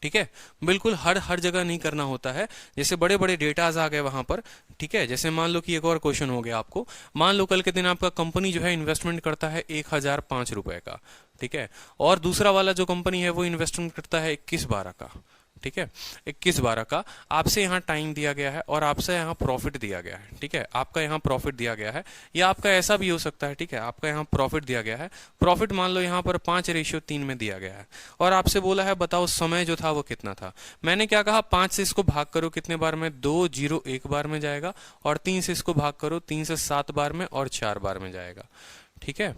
ठीक है, बिल्कुल हर जगह नहीं करना होता है। जैसे बड़े बड़े डेटाज आ गए वहां पर। ठीक है, जैसे मान लो कि एक और क्वेश्चन हो गया आपको, मान लो कल के दिन आपका कंपनी जो है इन्वेस्टमेंट करता है 1005 रुपए का। ठीक है, और दूसरा वाला जो कंपनी है वो इन्वेस्टमेंट करता है 21/12 का। ठीक है, 21/12 का आपसे यहाँ टाइम दिया गया है और आपसे यहाँ प्रॉफिट दिया गया है। ठीक है, आपका यहाँ प्रॉफिट दिया गया है, या आपका ऐसा भी हो सकता है। ठीक है, आपका यहाँ प्रॉफिट दिया गया है, प्रॉफिट मान लो यहाँ पर 5:3 में दिया गया है, और आपसे बोला है बताओ समय जो था वो कितना था। मैंने क्या कहा, 5 से इसको भाग करो कितने बार में, 2 0 1 बार में जाएगा, और 3 से इसको भाग करो 3 से 7 बार में और 4 बार में जाएगा। ठीक है,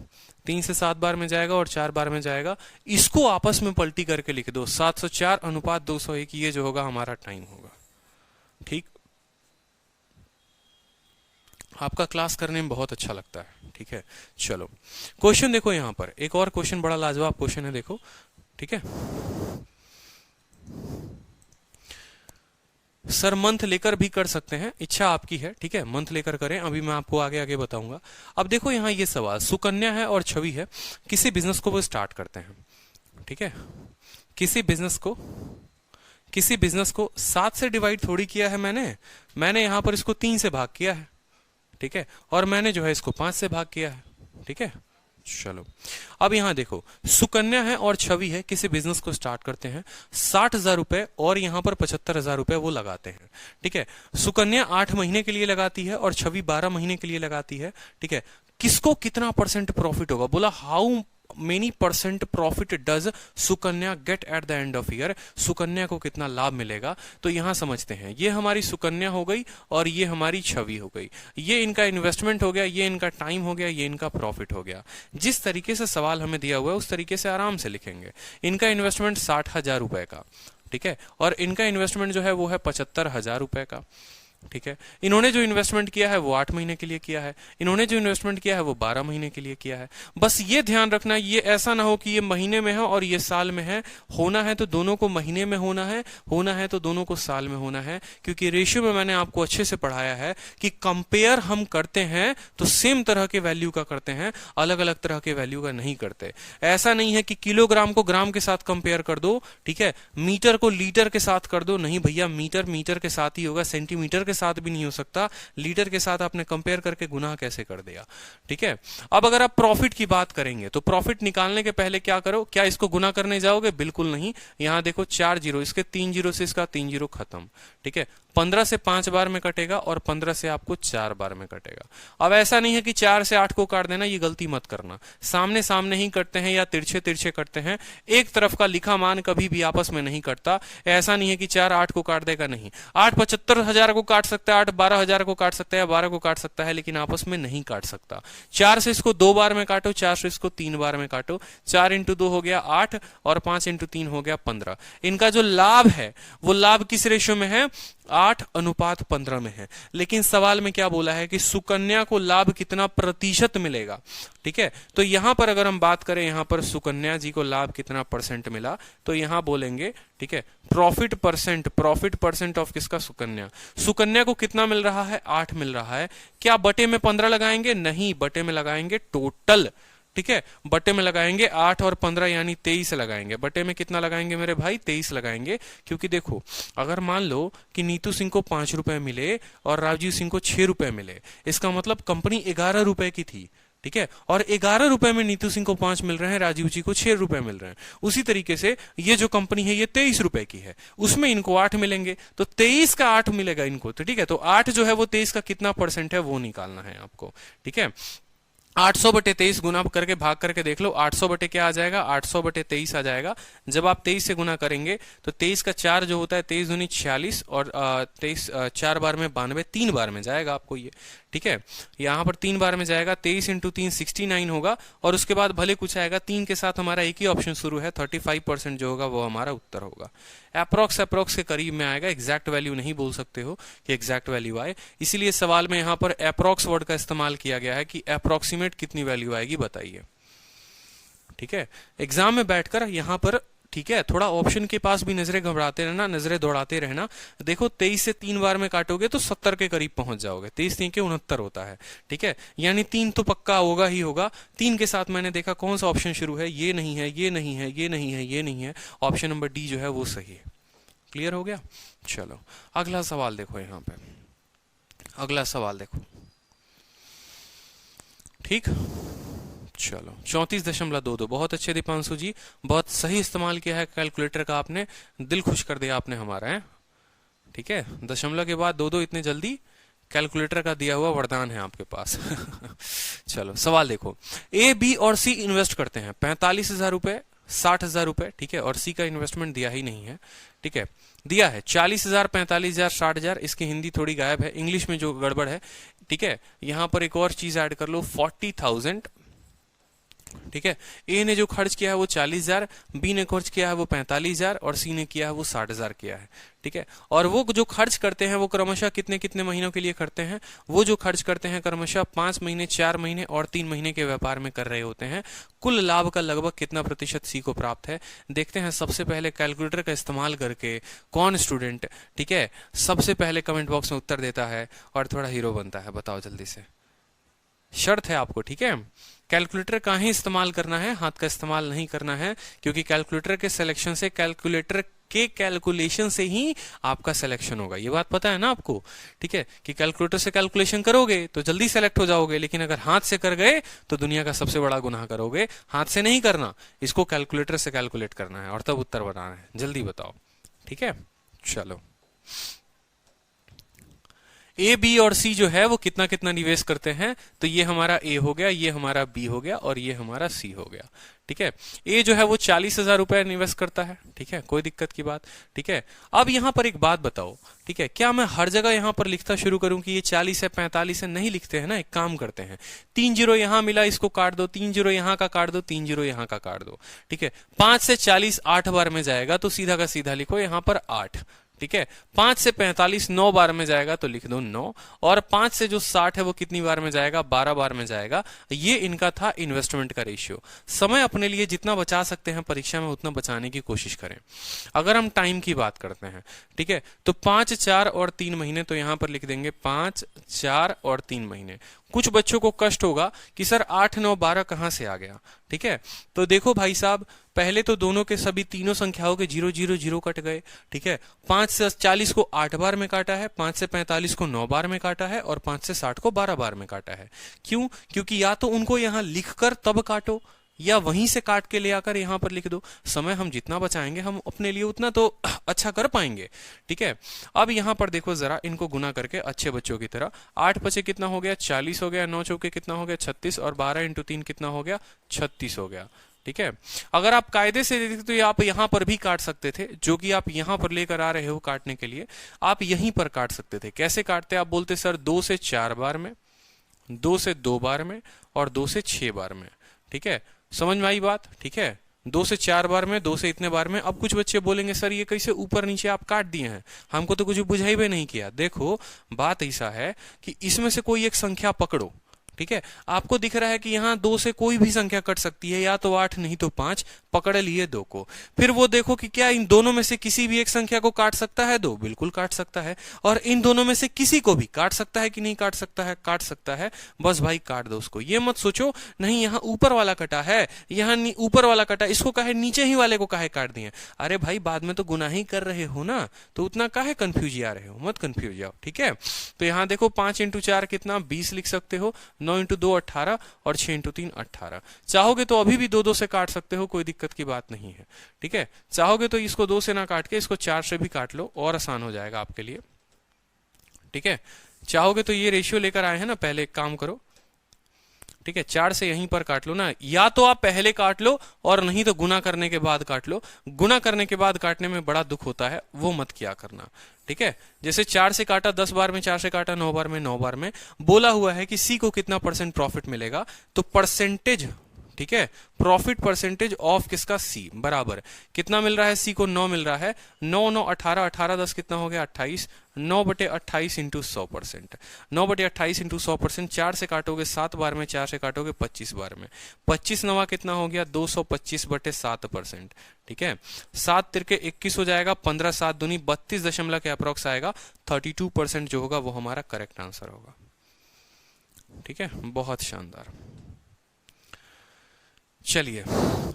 3 से 7 बार में जाएगा और 4 बार में जाएगा। इसको आपस में पलटी करके लिख दो, 704:201, ये जो होगा हमारा टाइम होगा। ठीक, आपका क्लास करने में बहुत अच्छा लगता है। ठीक है, चलो क्वेश्चन देखो यहां पर, एक और क्वेश्चन बड़ा लाजवाब क्वेश्चन है, देखो। ठीक है, सर मंथ लेकर भी कर सकते हैं, इच्छा आपकी है। ठीक है, मंथ लेकर करें, अभी मैं आपको आगे आगे बताऊंगा। अब देखो यहाँ ये सवाल, सुकन्या है और छवि है, किसी बिजनेस को वो स्टार्ट करते हैं। ठीक है, किसी बिजनेस को 7 से डिवाइड थोड़ी किया है मैंने यहां पर इसको 3 से भाग किया है। ठीक है, और मैंने जो है इसको 5 से भाग किया है। ठीक है, चलो अब यहां देखो, सुकन्या है और छवि है, किसी बिजनेस को स्टार्ट करते हैं, 60,000 रुपए और यहां पर 75,000 रुपए वो लगाते हैं। ठीक है, सुकन्या 8 महीने के लिए लगाती है और छवि 12 महीने के लिए लगाती है। ठीक है, किसको कितना % प्रॉफिट होगा, बोला how many % profit does Sukanya get at the end of year, Sukanya को कितना लाभ मिलेगा। तो यहां समझते हैं, ये हमारी सुकन्या हो गई और ये हमारी छवि हो गई, ये इनका इन्वेस्टमेंट हो गया, ये इनका टाइम हो गया, ये इनका प्रॉफिट हो गया। जिस तरीके से सवाल हमें दिया हुआ है उस तरीके से आराम से लिखेंगे। इनका इन्वेस्टमेंट 60,000 रुपए का, ठीक है, और इनका इन्वेस्टमेंट जो है वो है 75,000 रुपए का। ठीक है, इन्होंने जो इन्वेस्टमेंट किया है वो 8 महीने के लिए किया है, इन्होंने जो इन्वेस्टमेंट किया है वो 12 महीने के लिए किया है। बस ये ध्यान रखना, ये ऐसा ना हो कि ये महीने में है और ये साल में है। होना है तो दोनों को महीने में होना है तो दोनों को साल में होना है, क्योंकि रेशियो में मैंने आपको अच्छे से पढ़ाया है कि कंपेयर हम करते हैं तो सेम तरह के वैल्यू का करते हैं, अलग अलग तरह के वैल्यू का नहीं करते। ऐसा नहीं है कि किलोग्राम को ग्राम के साथ कंपेयर कर दो, ठीक है, मीटर को लीटर के साथ कर दो, नहीं भैया, मीटर के साथ ही होगा, सेंटीमीटर के साथ भी नहीं हो सकता। लीटर के साथ आपने कंपेयर करके गुनाह कैसे कर दिया। ठीक है, अब अगर आप प्रॉफिट की बात करेंगे तो प्रॉफिट निकालने के पहले क्या करो, क्या इसको गुना करने जाओगे, बिल्कुल नहीं। यहां देखो 4 जीरो, इसके 3 जीरो से इसका 3 जीरो खत्म। ठीक है, 15 से 5 बार में कटेगा और 15 से आपको 4 बार में कटेगा। अब ऐसा नहीं है कि 4 से 8 को काट देना, ये गलती मत करना, सामने सामने ही करते हैं या तिरछे तिरछे करते हैं। एक तरफ का लिखा मान कभी भी आपस में नहीं कटता। ऐसा नहीं है कि 4 8 को काट देगा, नहीं। 8 75,000 को काट सकता है, 8 12,000 को काट सकता है, 12 को काट सकता है, लेकिन आपस में नहीं काट सकता। 4 से इसको 2 बार में काटो, 4 से इसको 3 बार में काटो, 4 × 2 हो गया 8 और 5 × 3 हो गया 15। इनका जो लाभ है वो लाभ किस रेशियो में है, 8:15 में है। लेकिन सवाल में क्या बोला है कि सुकन्या को लाभ कितना प्रतिशत मिलेगा। ठीक है, तो यहां पर अगर हम बात करें, यहां पर सुकन्या जी को लाभ कितना % मिला, तो यहां बोलेंगे ठीक है। प्रॉफिट परसेंट ऑफ किसका, सुकन्या। सुकन्या को कितना मिल रहा है, 8 मिल रहा है। क्या बटे में 15 लगाएंगे, नहीं, बटे में लगाएंगे टोटल, ठीक है। बटे में लगाएंगे 8 और 15 यानी 23 लगाएंगे। बटे में कितना लगाएंगे मेरे भाई, 23 लगाएंगे। क्योंकि देखो अगर मान लो कि नीतू सिंह को 5 रुपए मिले और राजीव सिंह को 6 रुपए मिले, इसका मतलब कंपनी 11 रुपए की थी, ठीक है। और 11 रुपए में नीतू सिंह को 5 मिल रहे हैं, राजीव जी को 6 रुपए मिल रहे हैं। उसी तरीके से ये जो कंपनी है ये 23 रुपए की है, उसमें इनको 8 मिलेंगे, तो 23 का 8 मिलेगा इनको, तो ठीक है। तो 8 जो है वो 23 का कितना परसेंट है वो निकालना है आपको, ठीक है। 800 बटे 23 गुना करके भाग करके देख लो, 800 बटे क्या आ जाएगा, 800 बटे 23 आ जाएगा। जब आप 23 से गुना करेंगे तो 23 का 4 जो होता है, 23 दूनी 46 और 23 4 बार में 92, 3 बार में जाएगा आपको ये, ठीक है। यहाँ पर 3 बार में जाएगा, 23 इंटू 3 69 होगा। और उसके बाद भले कुछ आएगा, 3 के साथ हमारा एक ही ऑप्शन शुरू है, 35% जो होगा वो हमारा उत्तर होगा। अप्रोक्स के करीब में आएगा, एग्जैक्ट वैल्यू नहीं बोल सकते हो कि एग्जैक्ट वैल्यू आए, इसीलिए सवाल में यहाँ पर अप्रोक्स वर्ड का इस्तेमाल किया गया है कि अप्रोक्सीमेट कितनी वैल्यू आएगी बताइए, ठीक है। एग्जाम में बैठकर यहाँ पर, ठीक है, थोड़ा ऑप्शन के पास भी नजरें घबराते रहना, नजरें दौड़ाते रहना। देखो 23 से 3 बार में काटोगे तो 70 के करीब पहुंच जाओगे, 23 3 के 69 होता है, ठीक है। यानी 3 तो पक्का होगा ही होगा। 3 के साथ मैंने देखा कौन सा ऑप्शन शुरू है, ये नहीं है, ये नहीं है, ये नहीं है, ये नहीं है, ऑप्शन नंबर डी जो है वो सही है। क्लियर हो गया। चलो अगला सवाल देखो, यहाँ पे अगला सवाल देखो, ठीक। चलो 34.22, बहुत अच्छे दीपांशु जी, बहुत सही इस्तेमाल किया है कैलकुलेटर का आपने, दिल खुश कर दिया आपने हमारा, है, ठीक है। दशमलव के बाद 2 इतने जल्दी, कैलकुलेटर का दिया हुआ वरदान है आपके पास। चलो सवाल देखो, ए बी और सी इन्वेस्ट करते हैं 45,000 रुपए, 60,000 रुपए, ठीक है। और सी का इन्वेस्टमेंट दिया ही नहीं है, ठीक है। दिया है 40,000, 45,000, 60,000, इसकी हिंदी थोड़ी गायब है, इंग्लिश में जो गड़बड़ है, ठीक है। यहां पर एक और चीज ऐड कर लो, 40,000, ठीक है। ए ने जो खर्च किया है वो 40,000, बी ने खर्च किया है वो 45,000 और सी ने किया है वो 60,000 किया है, ठीक है। और वो जो खर्च करते हैं वो क्रमशः कितने कितने महीनों के लिए करते हैं, वो जो खर्च करते हैं क्रमशः 5 महीने, 4 महीने और 3 महीने के व्यापार में कर रहे होते हैं। कुल लाभ का लगभग कितना प्रतिशत सी को प्राप्त है, देखते हैं सबसे पहले कैलकुलेटर का इस्तेमाल करके कौन स्टूडेंट, ठीक है, सबसे पहले कमेंट बॉक्स में उत्तर देता है और थोड़ा हीरो बनता है, बताओ जल्दी से। शर्त है आपको, ठीक है। कैलकुलेटर का ही इस्तेमाल करना है, हाथ का इस्तेमाल नहीं करना है, क्योंकि कैलकुलेटर के सिलेक्शन से, कैलकुलेटर के कैलकुलेशन से ही आपका सिलेक्शन होगा, ये बात पता है ना आपको, ठीक है। कि कैलकुलेटर से कैलकुलेशन करोगे तो जल्दी सेलेक्ट हो जाओगे, लेकिन अगर हाथ से कर गए तो दुनिया का सबसे बड़ा गुनाह करोगे। हाथ से नहीं करना, इसको कैलकुलेटर से कैलकुलेट करना है और तब उत्तर बनाना है। जल्दी बताओ, ठीक है। चलो ए बी और सी जो है वो कितना कितना निवेश करते हैं, तो ये हमारा ए हो गया, ये हमारा बी हो गया और ये हमारा सी हो गया, ठीक है। ए जो है वो 40,000 रुपए निवेश करता है, ठीक है, कोई दिक्कत की बात, ठीक है। अब यहां पर एक बात बताओ, ठीक है, क्या मैं हर जगह यहां पर लिखता शुरू करूं कि ये 40 है 45 है, नहीं लिखते हैं ना। एक काम करते हैं, 3 जीरो यहां मिला, इसको काट दो, 3 जीरो यहां का काट दो, 3 जीरो यहां का काट दो, ठीक है। 5 से 40 8 बार में जाएगा तो सीधा का सीधा लिखो यहां पर 8, ठीक है। 5 से 45 9 बार में जाएगा तो लिख दो 9, और 5 से जो 60 है वो कितनी बार में जाएगा, 12 बार में जाएगा। ये इनका था इन्वेस्टमेंट का रेशियो। समय अपने लिए जितना बचा सकते हैं परीक्षा में उतना बचाने की कोशिश करें। अगर हम टाइम की बात करते हैं, ठीक है, तो 5 4 और 3 महीने, तो यहां पर लिख देंगे 5 4 और 3 महीने। कुछ बच्चों को कष्ट होगा कि सर 8 9 12 कहां से आ गया, ठीक है। तो देखो भाई साहब, पहले तो दोनों के सभी तीनों संख्याओं के 0 0 0 कट गए, ठीक है। 5 से 40 को 8 बार में काटा है, 5 से 45 को 9 बार में काटा है और 5 से 60 को 12 बार में काटा है। क्यों? क्योंकि या तो उनको यहां लिखकर तब काटो या वहीं से काट के ले आकर यहां पर लिख दो। समय हम जितना बचाएंगे हम अपने लिए उतना तो अच्छा कर पाएंगे, ठीक है। अब यहां पर देखो जरा, इनको गुना करके अच्छे बच्चों की तरह, 8 पचे कितना हो गया, 40 हो गया, 9 चौके कितना हो गया, 36, और 12 इंटू 3 कितना हो गया, 36 हो गया, ठीक है। अगर आप कायदे से देखते तो आप यहां पर भी काट सकते थे, जो कि आप यहां पर लेकर आ रहे हो काटने के लिए, आप यहीं पर काट सकते थे। कैसे काटते? आप बोलते सर 2 से 4 बार में, 2 से 2 बार में और 2 से 6 बार में, ठीक है। समझ में आई बात, ठीक है। 2 से 4 बार में, 2 से इतने बार में। अब कुछ बच्चे बोलेंगे सर ये कैसे ऊपर नीचे आप काट दिए हैं, हमको तो कुछ बुझाई भी नहीं किया। देखो बात ऐसा है कि इसमें से कोई एक संख्या पकड़ो, ठीक है, आपको दिख रहा है कि यहाँ 2 से कोई भी संख्या कट सकती है, या तो 8 नहीं तो 5, पकड़ लिए 2 को। फिर वो देखो कि क्या इन दोनों में से किसी भी एक संख्या को काट सकता है 2, बिल्कुल काट सकता है। और इन दोनों में से किसी को भी काट सकता है कि नहीं काट सकता है, काट सकता है, बस भाई काट दो उसको। ये मत सोचो नहीं यहाँ ऊपर वाला कटा है, यहाँ ऊपर वाला कटा, इसको काहे नीचे ही वाले को काहे काट दिए। अरे भाई बाद में तो गुनाह ही कर रहे हो ना, तो उतना काहे कंफ्यूज आ रहे हो, मत कंफ्यूज जाओ। ठीक है, तो यहाँ देखो 5 इंटू 4 कितना 20 लिख सकते हो, 9 इंटू 2 18 और 6 इंटू 3 18। चाहोगे तो अभी भी 2 से काट सकते हो, कोई दिक्कत की बात नहीं है। ठीक है, चाहोगे तो इसको 2 से ना काट के इसको 4 से भी काट लो, और आसान हो जाएगा आपके लिए। ठीक है, चाहोगे तो ये रेशियो लेकर आए हैं ना, पहले एक काम करो, ठीक है, 4 से यहीं पर काट लो ना, या तो आप पहले काट लो और नहीं तो गुना करने के बाद काट लो। गुना करने के बाद काटने में बड़ा दुख होता है, वो मत किया करना। ठीक है, जैसे 4 से काटा 10 बार में, 4 से काटा 9 बार में, 9 बार में बोला हुआ है कि सी को कितना % प्रॉफिट मिलेगा, तो परसेंटेज, ठीक है, प्रॉफिट परसेंटेज ऑफ किसका, सी, बराबर कितना मिल रहा है, सी को 9 मिल रहा है, 9 9 18, 18 10 कितना हो गया 28, 9/28 इंटू 100%, 9/28 इंटू 100%। 4 से काटोगे 7 बार में, 4 से काटोगे 25 बार में, 25 नवा कितना हो गया 225/7%। ठीक है, 7 तिरके 21 हो जाएगा, 15 7 दूनी 32 दशमलव के अप्रोक्स आएगा, 32% जो होगा वो हमारा करेक्ट आंसर होगा। ठीक है, बहुत शानदार। चलिए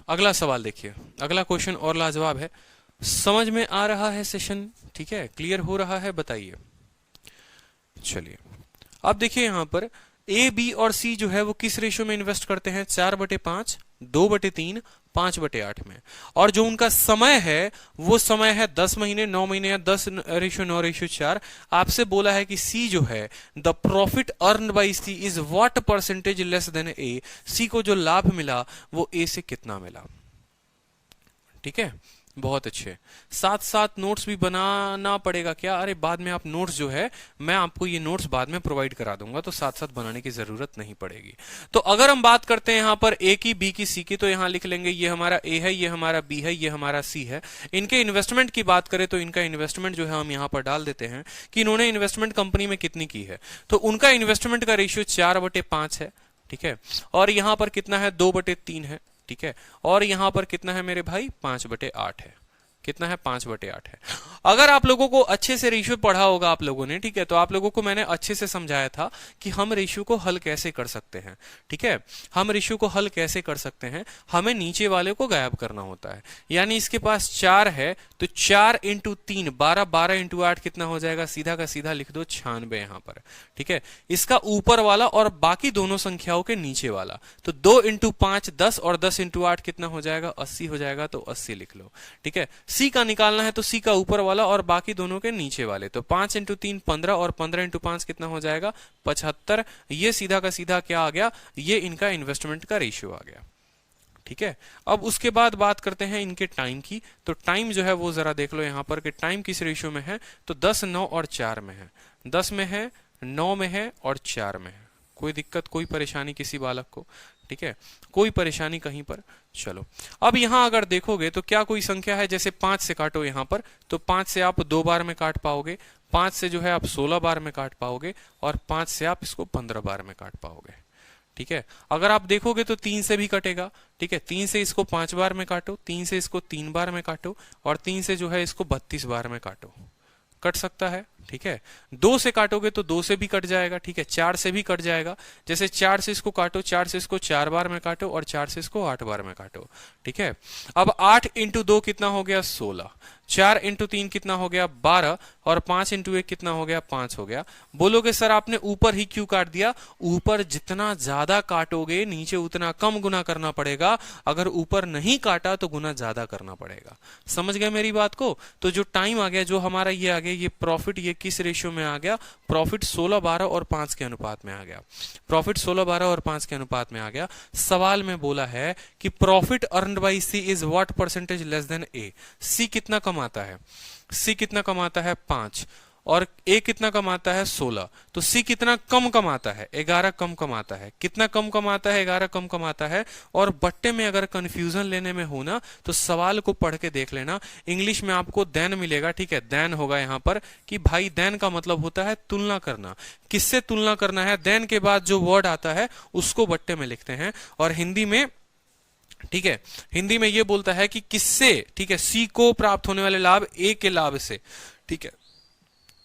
अगला सवाल देखिए, अगला क्वेश्चन और लाजवाब है। समझ में आ रहा है सेशन, ठीक है, क्लियर हो रहा है, बताइए। चलिए अब देखिए यहां पर ए बी और सी जो है वो किस रेशियो में इन्वेस्ट करते हैं, 4/5, 2/3, 5/8 में। और जो उनका समय है वो समय है 10 महीने, 9 महीने, या 10:9:4। आपसे बोला है कि सी जो है the profit earn by C is what percentage less than A, C को जो लाभ मिला वो ए से कितना मिला। ठीक है, बहुत अच्छे। साथ साथ नोट्स भी बनाना पड़ेगा क्या, अरे बाद में आप नोट्स जो है मैं आपको ये नोट्स बाद में प्रोवाइड करा दूंगा, तो साथ साथ बनाने की जरूरत नहीं पड़ेगी। तो अगर हम बात करते हैं यहाँ पर ए की, बी की, सी की, तो यहाँ लिख लेंगे ये हमारा ए है, ये हमारा बी है, ये हमारा सी है। इनके इन्वेस्टमेंट की बात करें तो इनका इन्वेस्टमेंट जो है हम यहाँ पर डाल देते हैं कि इन्होंने इन्वेस्टमेंट कंपनी में कितनी की है। तो उनका इन्वेस्टमेंट का रेशियो 4/5 है। ठीक है, और यहाँ पर कितना है 2/3 है। ठीक है, और यहां पर कितना है मेरे भाई 5/8 है। कितना है 5/8 है। अगर आप लोगों को अच्छे से रेशियो पढ़ा होगा आप लोगों ने, ठीक है, तो आप लोगों को मैंने अच्छे से समझाया था कि हम रेशियो को हल कैसे कर सकते हैं। ठीक है, हम रेशियो को हल कैसे कर सकते हैं, हमें नीचे वाले को गायब करना होता है। यानी इसके पास 4 है तो 4 इंटू 3 12, 12 इंटू 8 कितना हो जाएगा, सीधा का सीधा लिख दो 96 यहां पर। ठीक है, इसका ऊपर वाला और बाकी दोनों संख्याओं के नीचे वाला, तो 2 इंटू 5 10 और 10 इंटू 8 कितना हो जाएगा 80 हो जाएगा, तो 80 लिख लो। ठीक है, सी का निकालना है तो सी का ऊपर वाला और बाकी दोनों के नीचे वाले, तो 5 इंटू 3 15 और 15 इंटू 5 कितना हो जाएगा 75। ये सीधा का सीधा क्या आ गया, ये इनका इन्वेस्टमेंट का रेशियो आ गया। ठीक है, अब उसके बाद बात करते हैं इनके टाइम की। तो टाइम जो है वो जरा देख लो यहां पर कि टाइम किस रेशियो में है, तो 10 9 और 4 में है, 10 में है, 9 में है और 4 में है। कोई दिक्कत, कोई परेशानी किसी बालक को, ठीक है, कोई परेशानी कहीं पर। चलो अब यहां अगर देखोगे तो क्या कोई संख्या है, जैसे 5 से काटो यहां पर, तो 5 से आप 2 बार में काट पाओगे, 5 से जो है आप 16 बार में काट पाओगे, और 5 से आप इसको 15 बार में काट पाओगे। ठीक है, अगर आप देखोगे तो 3 से भी कटेगा। ठीक है, 3 से इसको 5 बार में काटो, 3 से इसको 3 बार में काटो, और 3 से जो है इसको 32 बार में काटो, कट सकता है। ठीक है, 2 से काटोगे तो 2 से भी कट जाएगा। ठीक है, 4 से भी कट जाएगा, जैसे 4 से इसको काटो, 4 से इसको 4 बार में काटो, और 4 से इसको 8 बार में काटो। ठीक है, अब 8 इंटू 2 कितना हो गया 16, 4 इंटू 3 कितना हो गया 12, और 5 इंटू 1 कितना हो गया 5 हो गया। बोलोगे सर आपने ऊपर ही क्यों काट दिया, ऊपर जितना ज्यादा काटोगे नीचे उतना कम गुना करना पड़ेगा, अगर ऊपर नहीं काटा तो गुना ज्यादा करना पड़ेगा। समझ गए मेरी बात को। तो जो टाइम आ गया, जो हमारा ये आ गया, ये प्रॉफिट, ये किस रेशियो में आ गया, प्रॉफिट 16 12 और 5 के अनुपात में आ गया। प्रॉफिट 16 12 और 5 के अनुपात में आ गया। सवाल में बोला है कि profit earned by C is what percentage less than A. C कितना कमाता है, सी कितना कमाता है 5, और ए कितना कमाता है 16, तो सी कितना कम कमाता है 11 कम कमाता है। कितना कम कमाता है 11 कम कमाता है। और बट्टे में अगर कंफ्यूजन लेने में हो ना तो सवाल को पढ़ के देख लेना, इंग्लिश में आपको देन मिलेगा, ठीक है, देन होगा यहां पर कि भाई देन का मतलब होता है तुलना करना। किससे तुलना करना है, देन के बाद जो वर्ड आता है उसको बट्टे में लिखते हैं। और हिंदी में, ठीक है, हिंदी में ये बोलता है कि किससे, ठीक है, सी को प्राप्त होने वाले लाभ ए के लाभ से, ठीक है।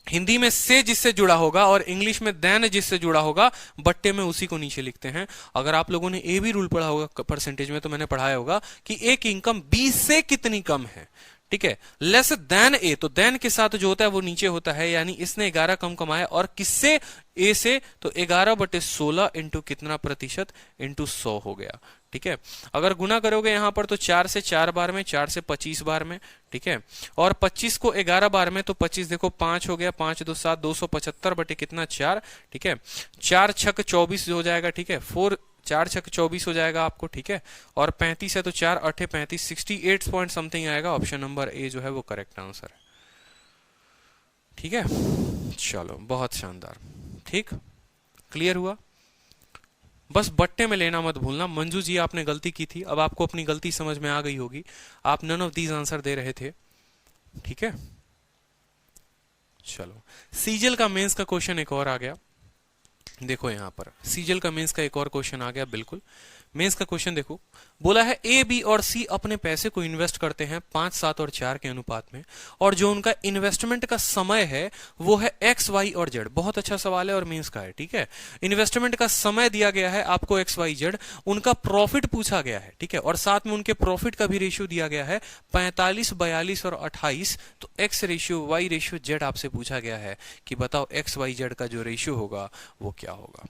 हिंदी में से जिससे जुड़ा होगा और इंग्लिश में देन जिससे जुड़ा होगा बट्टे में उसी को नीचे लिखते हैं। अगर आप लोगों ने ए भी रूल पढ़ा होगा परसेंटेज में तो मैंने पढ़ाया होगा कि ए की इनकम बी से कितनी कम है, ठीक है, लेस देन ए, तो देन के साथ जो होता है वो नीचे होता है, यानी इसने 11 कम कमाया और किससे, ए से, तो 11/16 इंटू कितना प्रतिशत, इंटू 100 हो गया, ठीक है। अगर गुना करोगे यहां पर तो 4 से 4 बार में, 4 से 25 बार में, ठीक है, और 25 को 11 बार में तो 25 देखो 5 हो गया, 5 2 7, 275 बटे कितना 4, ठीक है, 4 छक 24 हो जाएगा, ठीक है, 4 छक 24 हो जाएगा आपको, ठीक है, और 35 है तो 4 8 35, 68 पॉइंट समथिंग आएगा। ऑप्शन नंबर ए जो है वो करेक्ट आंसर है, ठीक है। चलो बहुत शानदार, ठीक, क्लियर हुआ। बस बट्टे में लेना मत भूलना। मंजू जी आपने गलती की थी, अब आपको अपनी गलती समझ में आ गई होगी, आप नन ऑफ दीज आंसर दे रहे थे, ठीक है। चलो सीजल का मेंस का क्वेश्चन एक और आ गया, देखो यहां पर सीजल का मेंस का एक और क्वेश्चन आ गया, बिल्कुल मेंस का क्वेश्चन देखो, बोला है ए बी और सी अपने पैसे को इन्वेस्ट करते हैं 5 7 और 4 के अनुपात में, और जो उनका इन्वेस्टमेंट का समय है वो है एक्स वाई और जेड। बहुत अच्छा सवाल है और मेंस का है, ठीक है। इन्वेस्टमेंट का समय दिया गया है आपको एक्स वाई जेड, उनका प्रॉफिट पूछा गया है, ठीक है, और साथ में उनके प्रॉफिट का भी रेशियो दिया गया है 45 42 और 28, तो x ratio y ratio z आपसे पूछा गया है कि बताओ एक्स वाई जेड का जो रेशियो होगा वो क्या होगा।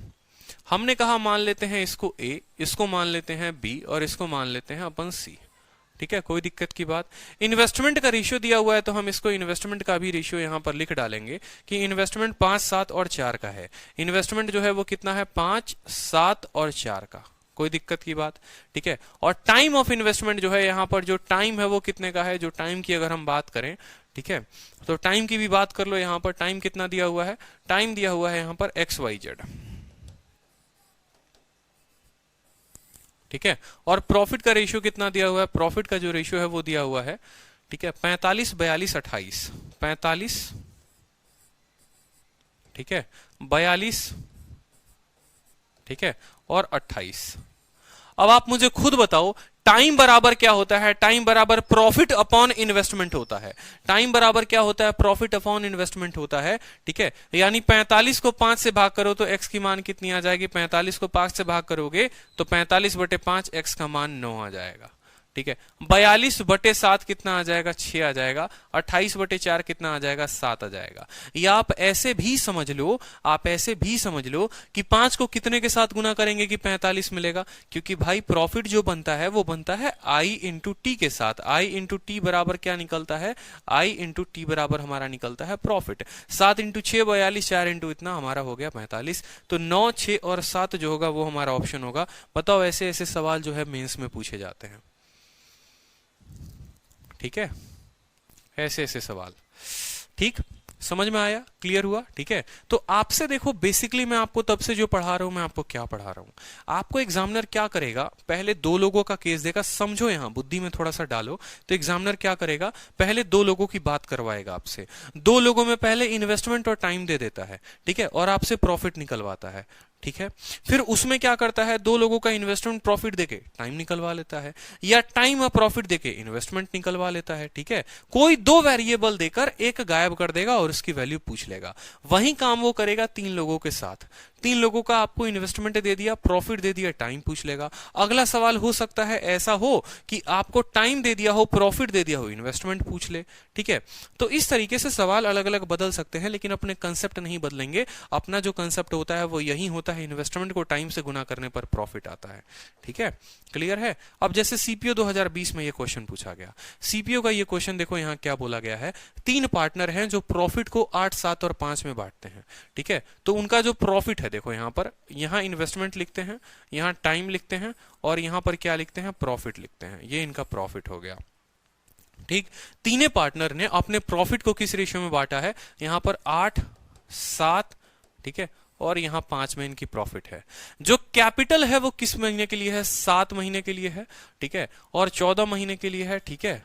हमने कहा मान लेते हैं इसको ए, इसको मान लेते हैं बी और इसको मान लेते हैं अपन सी, ठीक है, कोई दिक्कत की बात। इन्वेस्टमेंट का रेशियो दिया हुआ है तो हम इसको इन्वेस्टमेंट का भी रेशियो यहां पर लिख डालेंगे कि इन्वेस्टमेंट 5 7 और 4 का है। इन्वेस्टमेंट जो है वो कितना है 5 7 और 4 का, कोई दिक्कत की बात, ठीक है। और टाइम ऑफ इन्वेस्टमेंट जो है यहां पर जो टाइम है वो कितने का है, जो टाइम की अगर हम बात करें, ठीक है, तो टाइम की भी बात कर लो। यहां पर टाइम कितना दिया हुआ है, टाइम दिया हुआ है यहां पर एक्स वाई जेड, ठीक है। और प्रॉफिट का रेशियो कितना दिया हुआ है, प्रॉफिट का जो रेशियो है वो दिया हुआ है, ठीक है, 45 42 28, 45, ठीक है, 42, ठीक है, और 28। अब आप मुझे खुद बताओ टाइम बराबर क्या होता है, टाइम बराबर प्रॉफिट अपॉन इन्वेस्टमेंट होता है। टाइम बराबर क्या होता है, प्रॉफिट अपॉन इन्वेस्टमेंट होता है, ठीक है। यानी 45 को 5 से भाग करो तो एक्स की मान कितनी आ जाएगी, 45 को 5 से भाग करोगे तो 45/5 एक्स का मान 9 आ जाएगा, ठीक है। 42/7 कितना आ जाएगा, 6 आ जाएगा। 28/4 कितना आ जाएगा, 7 आ जाएगा। या आप ऐसे भी समझ लो, आप ऐसे भी समझ लो कि 5 को कितने के साथ गुना करेंगे कि 45 मिलेगा, क्योंकि भाई प्रॉफिट जो बनता है वो बनता है आई इंटू टी के साथ। आई इंटू टी बराबर क्या निकलता है, आई इंटू टी बराबर हमारा निकलता है प्रॉफिट। 7 इंटू 6 42, 4 इंटू इतना हमारा हो गया 45। तो 9 6 और 7 जो होगा वो हमारा ऑप्शन होगा। बताओ ऐसे ऐसे सवाल जो है मेंस में पूछे जाते हैं, ठीक है, ऐसे ऐसे सवाल, ठीक, समझ में आया, क्लियर हुआ, ठीक है। तो आपसे देखो बेसिकली मैं आपको तब से जो पढ़ा रहा हूं, मैं आपको क्या पढ़ा रहा हूं, आपको एग्जामिनर क्या करेगा, पहले 2 लोगों का केस देगा, समझो यहां बुद्धि में थोड़ा सा डालो। तो एग्जामिनर क्या करेगा, पहले 2 लोगों की बात करवाएगा आपसे, 2 लोगों में पहले इन्वेस्टमेंट और टाइम दे देता है, ठीक है, और आपसे प्रॉफिट निकलवाता है, ठीक है। फिर उसमें क्या करता है, 2 लोगों का इन्वेस्टमेंट प्रॉफिट देके टाइम निकलवा लेता है, या टाइम और प्रॉफिट देके इन्वेस्टमेंट निकलवा लेता है, ठीक है। कोई 2 वेरिएबल देकर एक गायब कर देगा और उसकी वैल्यू पूछ लेगा। वही काम वो करेगा 3 लोगों के साथ। 3 लोगों का आपको इन्वेस्टमेंट दे दिया, प्रॉफिट दे दिया, टाइम पूछ लेगा। अगला सवाल हो सकता है ऐसा हो कि आपको टाइम दे दिया हो, प्रॉफिट दे दिया हो, इन्वेस्टमेंट पूछ ले, ठीक है। तो इस तरीके से सवाल अलग अलग बदल सकते हैं, लेकिन अपने कंसेप्ट नहीं बदलेंगे। अपना जो कंसेप्ट होता है वो यही होता है, इन्वेस्टमेंट को टाइम से गुना करने पर प्रॉफिट आता है, ठीक है, क्लियर है। अब जैसे सीपीओ 2020 में ये क्वेश्चन पूछा गया, सीपीओ का ये क्वेश्चन देखो यहां क्या बोला गया है, 3 पार्टनर हैं जो प्रॉफिट को 8 7 और 5 में बांटते हैं, ठीक है। तो उनका जो प्रॉफिट है देखो यहां पर, यहां इन्वेस्टमेंट लिखते हैं, यहां टाइम लिखते हैं, और यहां पर क्या लिखते हैं, प्रॉफिट लिखते हैं। ये इनका प्रॉफिट हो गया, ठीक, तीनों पार्टनर ने अपने प्रॉफिट को किस रेशियो में बांटा है, यहां पर 8, 7, ठीक है, और यहां 5 में इनकी प्रॉफिट है। जो कैपिटल है वो किस महीने के लिए है, 7 महीने के लिए है, ठीक है, और 14 महीने के लिए है, ठीक है,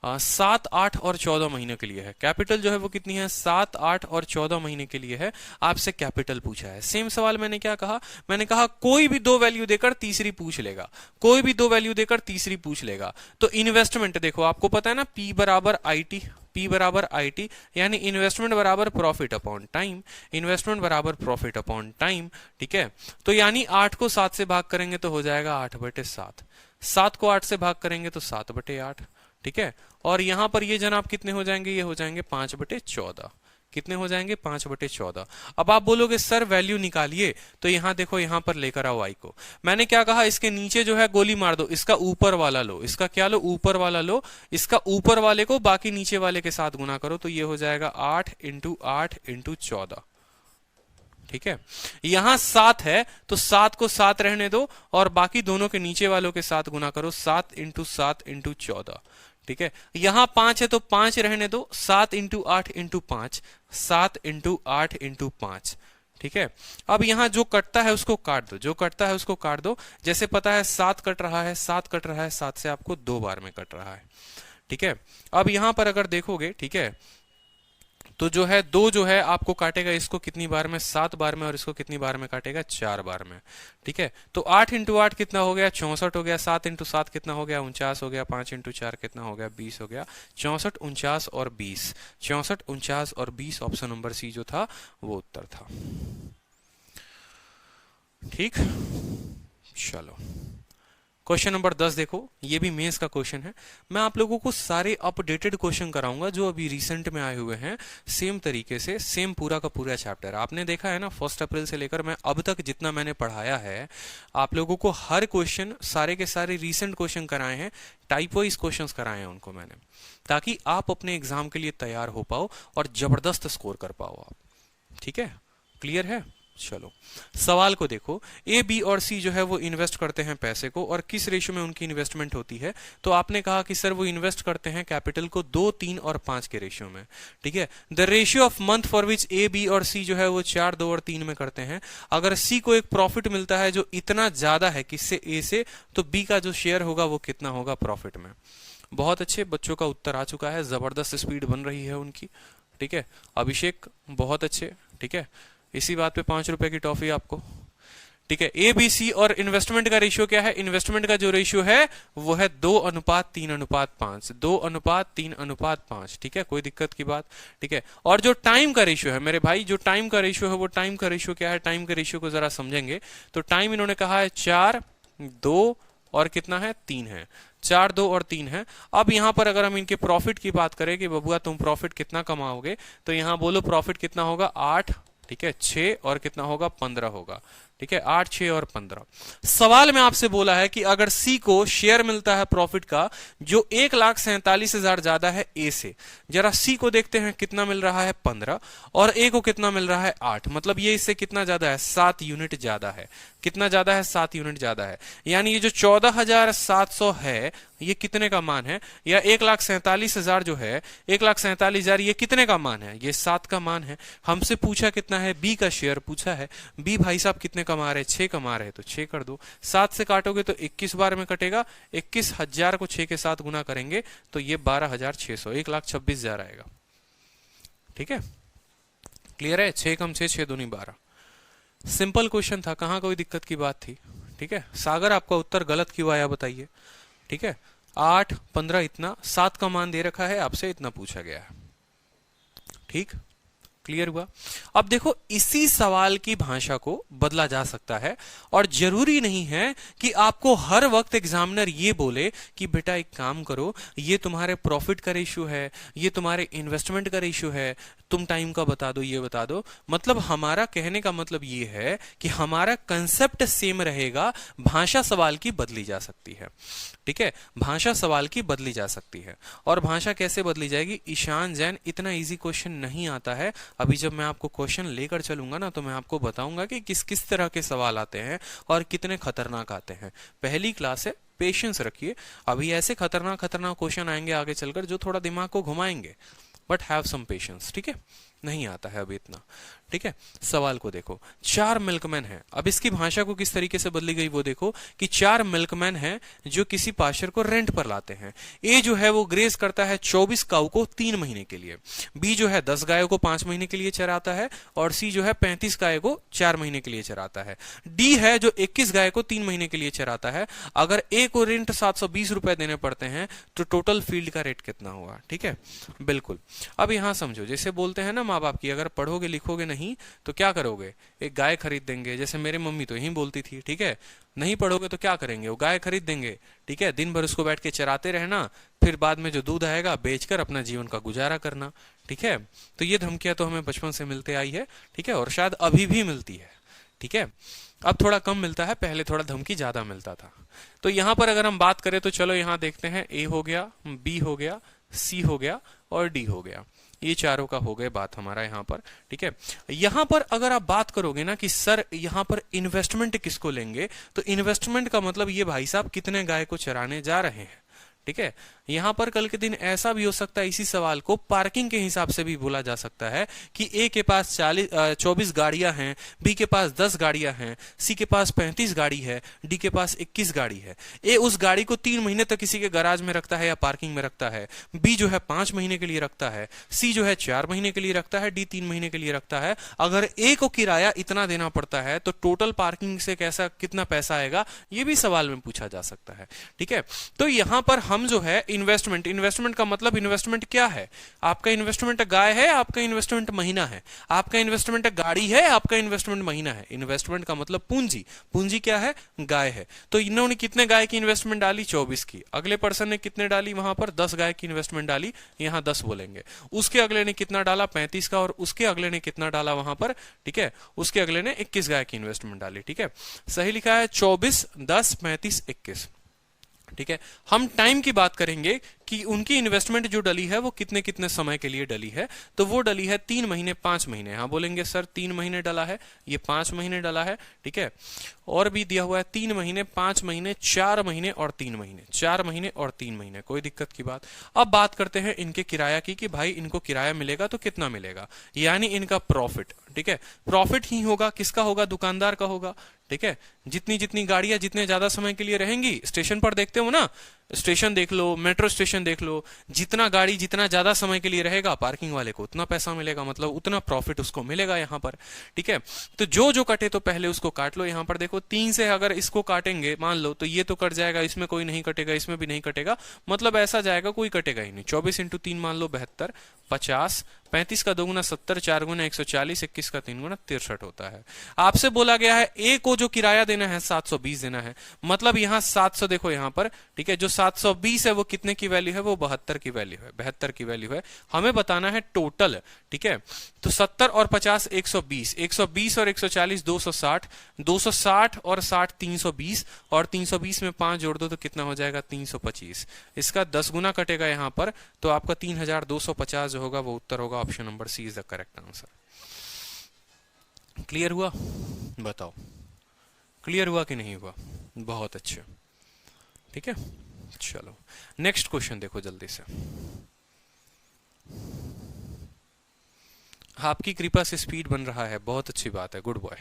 7, 8 और 14 महीने के लिए है। कैपिटल जो है वो कितनी है, 7, 8 और 14 महीने के लिए है। आपसे कैपिटल पूछा है। सेम सवाल मैंने क्या कहा, मैंने कहा कोई भी 2 वैल्यू देकर तीसरी पूछ लेगा, कोई भी 2 वैल्यू देकर तीसरी पूछ लेगा। तो इन्वेस्टमेंट देखो, आपको पता है ना, P बराबर IT, P बराबर IT, यानी इन्वेस्टमेंट बराबर प्रॉफिट अपॉन टाइम, इन्वेस्टमेंट बराबर प्रॉफिट अपॉन टाइम, ठीक है। तो यानी 8 को 7 से भाग करेंगे तो हो जाएगा 8/7, 7 को 8 से भाग करेंगे तो 7/8, ठीक है। और यहां पर ये जनाब कितने हो जाएंगे, ये हो जाएंगे 5/14, कितने हो जाएंगे, 5/14। अब आप बोलोगे सर वैल्यू निकालिए, तो यहां देखो, यहां पर लेकर आओ आई को। मैंने क्या कहा, इसके नीचे जो है गोली मार दो, इसका ऊपर वाला लो, इसका क्या लो, ऊपर वाला लो, इसका ऊपर वाले को बाकी नीचे वाले के साथ गुना करो, तो ये हो जाएगा 8 × 8 × 14, ठीक है। यहां 7 है तो 7 को 7 रहने दो और बाकी दोनों के नीचे वालों के साथ गुना करो, 7 × 7 × 14, ठीक है। यहां 5 है तो 5 रहने दो, 7 × 8 × 5, 7 × 8 × 5, ठीक है। अब यहां जो कटता है उसको काट दो, जो कटता है उसको काट दो। जैसे पता है 7 कट रहा है, 7 कट रहा है, 7 से आपको 2 बार में कट रहा है, ठीक है। अब यहां पर अगर देखोगे, ठीक है, तो जो है 2 जो है आपको काटेगा इसको कितनी बार में, 7 बार में, और इसको कितनी बार में काटेगा, 4 बार में, ठीक है। तो 8 × 8 कितना हो गया, 64 हो गया, 7 × 7 कितना हो गया, 49 हो गया, 5 × 4 कितना हो गया, 20 हो गया, 64, 49 और 20, 64, 49 और 20, ऑप्शन नंबर सी जो था वो उत्तर था, ठीक। चलो क्वेश्चन नंबर 10 देखो, ये भी मेंस का क्वेश्चन है। मैं आप लोगों को सारे अपडेटेड क्वेश्चन कराऊंगा जो अभी रिसेंट में आए हुए हैं, सेम तरीके से, सेम पूरा का पूरा चैप्टर। आपने देखा है ना 1 अप्रैल से लेकर मैं अब तक जितना मैंने पढ़ाया है, आप लोगों को हर क्वेश्चन, सारे के सारे रिसेंट क्वेश्चन कराए हैं, टाइप वाइज क्वेश्चन कराए हैं उनको मैंने, ताकि आप अपने एग्जाम के लिए तैयार हो पाओ और जबरदस्त स्कोर कर पाओ आप, ठीक है। क्लियर है। चलो सवाल को देखो, ए, बी और सी जो है वो इन्वेस्ट करते हैं पैसे को, और किस रेशियो में उनकी इन्वेस्टमेंट होती है। तो आपने कहा कि सर वो इन्वेस्ट करते हैं कैपिटल को 2, 3 और 5 के रेशियो में, ठीक है। The ratio of month for which a, b और सी जो है वो 4, 2 और 3 में करते हैं। अगर सी को एक प्रॉफिट मिलता है जो इतना ज्यादा है किससे, ए से, तो बी का जो शेयर होगा वो कितना होगा प्रॉफिट में। बहुत अच्छे बच्चों का उत्तर आ चुका है, जबरदस्त स्पीड बन रही है उनकी, ठीक है। अभिषेक बहुत अच्छे, ठीक है। इसी बात पे 5 रुपए की टॉफी आपको, ठीक है। ए, बी, सी और इन्वेस्टमेंट का रेशियो क्या है, इन्वेस्टमेंट का जो रेशियो है वो है 2:3:5, 2:3:5, ठीक है, कोई दिक्कत की बात, ठीक है। और जो टाइम का रेशियो है मेरे भाई, जो टाइम का रेशियो है वो टाइम का रेशियो क्या है, टाइम के रेशियो को जरा समझेंगे। तो टाइम इन्होंने कहा है 4, 2 और कितना है, 3 है, 4, 2 और 3 है। अब यहां पर अगर हम इनके प्रॉफिट की बात करें कि बबुआ तुम प्रॉफिट कितना कमाओगे, तो यहां बोलो प्रॉफिट कितना होगा, 8, ठीक है, 6 और कितना होगा, 15 होगा, ठीक है, 8, 6 और 15। सवाल में आपसे बोला है कि अगर सी को शेयर मिलता है प्रॉफिट का जो 1,47,000 ज्यादा है ए से, जरा सी को देखते हैं कितना मिल रहा है, 15, और ए को कितना मिल रहा है, 8, मतलब ये इससे कितना ज्यादा है, 7 यूनिट ज्यादा है। कितना ज्यादा है, 7 यूनिट ज्यादा है। यानी ये जो 14,700 है ये कितने का मान है, या 1,47,000 जो है, 1,47,000 ये कितने का मान है, ये 7 का मान है। हमसे पूछा कितना है, बी का शेयर पूछा है। बी भाई साहब कितने कमा रहे, 6 कमा रहे, तो 6 कर दो। 7 से काटोगे तो 21 बार में कटेगा, 21,000 को 6 के साथ गुना करेंगे तो ये 12,600, 1,26,000 आएगा, ठीक है। क्लियर है, 6 कम 6, 6 दूनी 12। सिंपल क्वेश्चन था, कहां कोई दिक्कत की बात थी, ठीक है। सागर आपका उत्तर गलत क्यों आया बताइए, ठीक है। 8, 15 इतना, 7 का मान दे रखा है, आपसे इतना पूछा गया है, ठीक। क्लियर हुआ। अब देखो इसी सवाल की भाषा को बदला जा सकता है, और जरूरी नहीं है कि आपको हर वक्त एग्जामिनर ये बोले कि बेटा एक काम करो, ये तुम्हारे प्रॉफिट का रेशियो है, ये तुम्हारे इन्वेस्टमेंट का रेशियो है, तुम टाइम का बता दो, ये बता दो। मतलब हमारा कहने का मतलब ये है कि हमारा कंसेप्ट सेम रहेगा, भाषा सवाल की बदली जा सकती है, ठीक है। भाषा सवाल की बदली जा सकती है। और भाषा कैसे बदली जाएगी, ईशान जैन, इतना इजी क्वेश्चन नहीं आता है, अभी जब मैं आपको क्वेश्चन लेकर चलूंगा ना तो मैं आपको बताऊंगा कि किस किस तरह के सवाल आते हैं और कितने खतरनाक आते हैं। पहली क्लास है, पेशेंस रखिए। अभी ऐसे खतरनाक खतरनाक क्वेश्चन आएंगे आगे चलकर जो थोड़ा दिमाग को घुमाएंगे, बट हैव सम पेशेंस, ठीक है। नहीं आता है अभी इतना, ठीक है। सवाल को देखो, 4 मिल्कमैन हैं। अब इसकी भाषा को किस तरीके से बदली गई वो देखो कि 4 मिल्कमैन हैं जो किसी पाशर को रेंट पर लाते हैं। ए जो है वो ग्रेज करता है 24 काऊ को 3 महीने के लिए, बी जो है 10 गायों को 5 महीने के लिए चराता है, और सी जो है 35 गाय को 4 महीने के लिए चराता है। डी है जो 21 गाय को 3 महीने के लिए चराता है। अगर ए को रेंट 720 रुपए देने पड़ते हैं तो टोटल फील्ड का रेट कितना होगा, ठीक है। बिल्कुल। अब यहां समझो, जैसे बोलते हैं ना माँ बाप की, अगर पढ़ोगे लिखोगे नहीं तो क्या करोगे, एक गाय खरीद देंगे। जैसे मेरी मम्मी तो यही बोलती थी, ठीक है। नहीं पढ़ोगे तो क्या करेंगे, वो गाय खरीद देंगे, ठीक है। दिन भर उसको बैठ के चराते रहना, फिर बाद में जो दूध आएगा बेचकर अपना जीवन का गुजारा करना, ठीक है। तो ये धमकियां तो हमें बचपन से मिलते आई है, ठीक है, और शायद अभी भी मिलती है, ठीक है। अब थोड़ा कम मिलता है, पहले थोड़ा धमकी ज्यादा मिलता था। तो यहां पर अगर हम बात करें तो चलो यहां देखते हैं, ए हो गया, बी हो गया, सी हो गया और डी हो गया। ये चारों का हो गए बात हमारा यहाँ पर, ठीक है। यहां पर अगर आप बात करोगे ना कि सर यहां पर इन्वेस्टमेंट किसको लेंगे, तो इन्वेस्टमेंट का मतलब ये भाई साहब कितने गाय को चराने जा रहे हैं, ठीक है। यहां पर कल के दिन ऐसा भी हो सकता है, इसी सवाल को पार्किंग के हिसाब से भी बोला जा सकता है कि ए के पास 24 गाड़ियां हैं, बी के पास 10 गाड़ियां हैं, सी के पास 35 गाड़ी है, डी के पास 21 गाड़ी है। ए उस गाड़ी को 3 महीने तक किसी के गराज में रखता है या पार्किंग में रखता है, बी जो है 5 महीने के लिए रखता है, सी जो है 4 महीने के लिए रखता है, डी 3 महीने के लिए रखता है। अगर ए को किराया इतना देना पड़ता है तो टोटल पार्किंग से कैसा कितना पैसा आएगा, ये भी सवाल में पूछा जा सकता है, ठीक है। तो यहां पर हम जो है इन्वेस्टमेंट का मतलब इन्वेस्टमेंट क्या है, आपका इन्वेस्टमेंट गाय है, आपका इन्वेस्टमेंट महीना है, आपका इन्वेस्टमेंट गाड़ी है, आपका इन्वेस्टमेंट महीना है। इन्वेस्टमेंट का मतलब पूंजी, पूंजी क्या है, गाय है। तो इन्होंने कितने गाय की इन्वेस्टमेंट डाली, 24 की। अगले पर्सन ने कितने डाली, वहां पर 10 गाय की इन्वेस्टमेंट डाली, यहां 10 बोलेंगे। उसके अगले ने कितना डाला, 35 का, और उसके अगले ने कितना डाला वहां पर, ठीक है। उसके अगले ने 21 गाय की इन्वेस्टमेंट डाली, ठीक है। सही लिखा है 24, 10, 35, 21, ठीक है। हम टाइम की बात करेंगे कि उनकी इन्वेस्टमेंट जो डली है वो कितने कितने समय के लिए डली है, तो वो डली है 3 महीने 5 महीने। हाँ बोलेंगे सर 3 महीने डला है, ये 5 महीने डला है, ठीक है। और भी दिया हुआ है 3 महीने, 5 महीने, 4 महीने और 3 महीने, 4 महीने और 3 महीने, कोई दिक्कत की बात। अब बात करते हैं इनके किराया की, कि भाई इनको किराया मिलेगा तो कितना मिलेगा, यानी इनका प्रॉफिट, ठीक है। प्रॉफिट ही होगा, किसका होगा, दुकानदार का होगा, ठीक है। जितनी जितनी गाड़ियां जितने ज्यादा समय के लिए रहेंगी, स्टेशन पर देखते हो ना, स्टेशन देख लो, मेट्रो स्टेशन देख लो, जितना गाड़ी जितना ज्यादा समय के लिए रहेगा पार्किंग वाले को उतना पैसा मिलेगा, मतलब उतना प्रॉफिट उसको मिलेगा यहाँ पर, ठीक है। तो जो जो कटे तो पहले उसको काट लो। यहाँ पर देखो 3 से अगर इसको काटेंगे मान लो तो ये तो कट जाएगा, इसमें कोई नहीं कटेगा, इसमें भी नहीं कटेगा, मतलब ऐसा जाएगा कोई कटेगा ही नहीं। 24 × 3 मान लो 72, 50, 35 का 2 गुना 70, 4 गुना 140, 21 का 3 गुना 63 होता है। आपसे बोला गया है ए को जो किराया देना है 720 देना है, मतलब यहाँ 700 देखो यहाँ पर, ठीक है। जो 720 है वो कितने की वैल्यू है, वो 72 की वैल्यू है, 72 की वैल्यू है। हमें बताना है टोटल, ठीक है। तो 70 और 50 120, 120 और 140 260, 260 और 60 320, और 320 में 5 जोड़ दो तो कितना हो जाएगा 325। इसका 10 गुना कटेगा यहाँ पर, तो आपका 3250 जो होगा वो उत्तर होगा। Option number c is the correct answer. Clear हुआ, बताओ क्लियर हुआ कि नहीं हुआ? बहुत अच्छा, ठीक है। चलो नेक्स्ट क्वेश्चन देखो जल्दी से। आपकी कृपा से स्पीड बन रहा है, बहुत अच्छी बात है, गुड बॉय,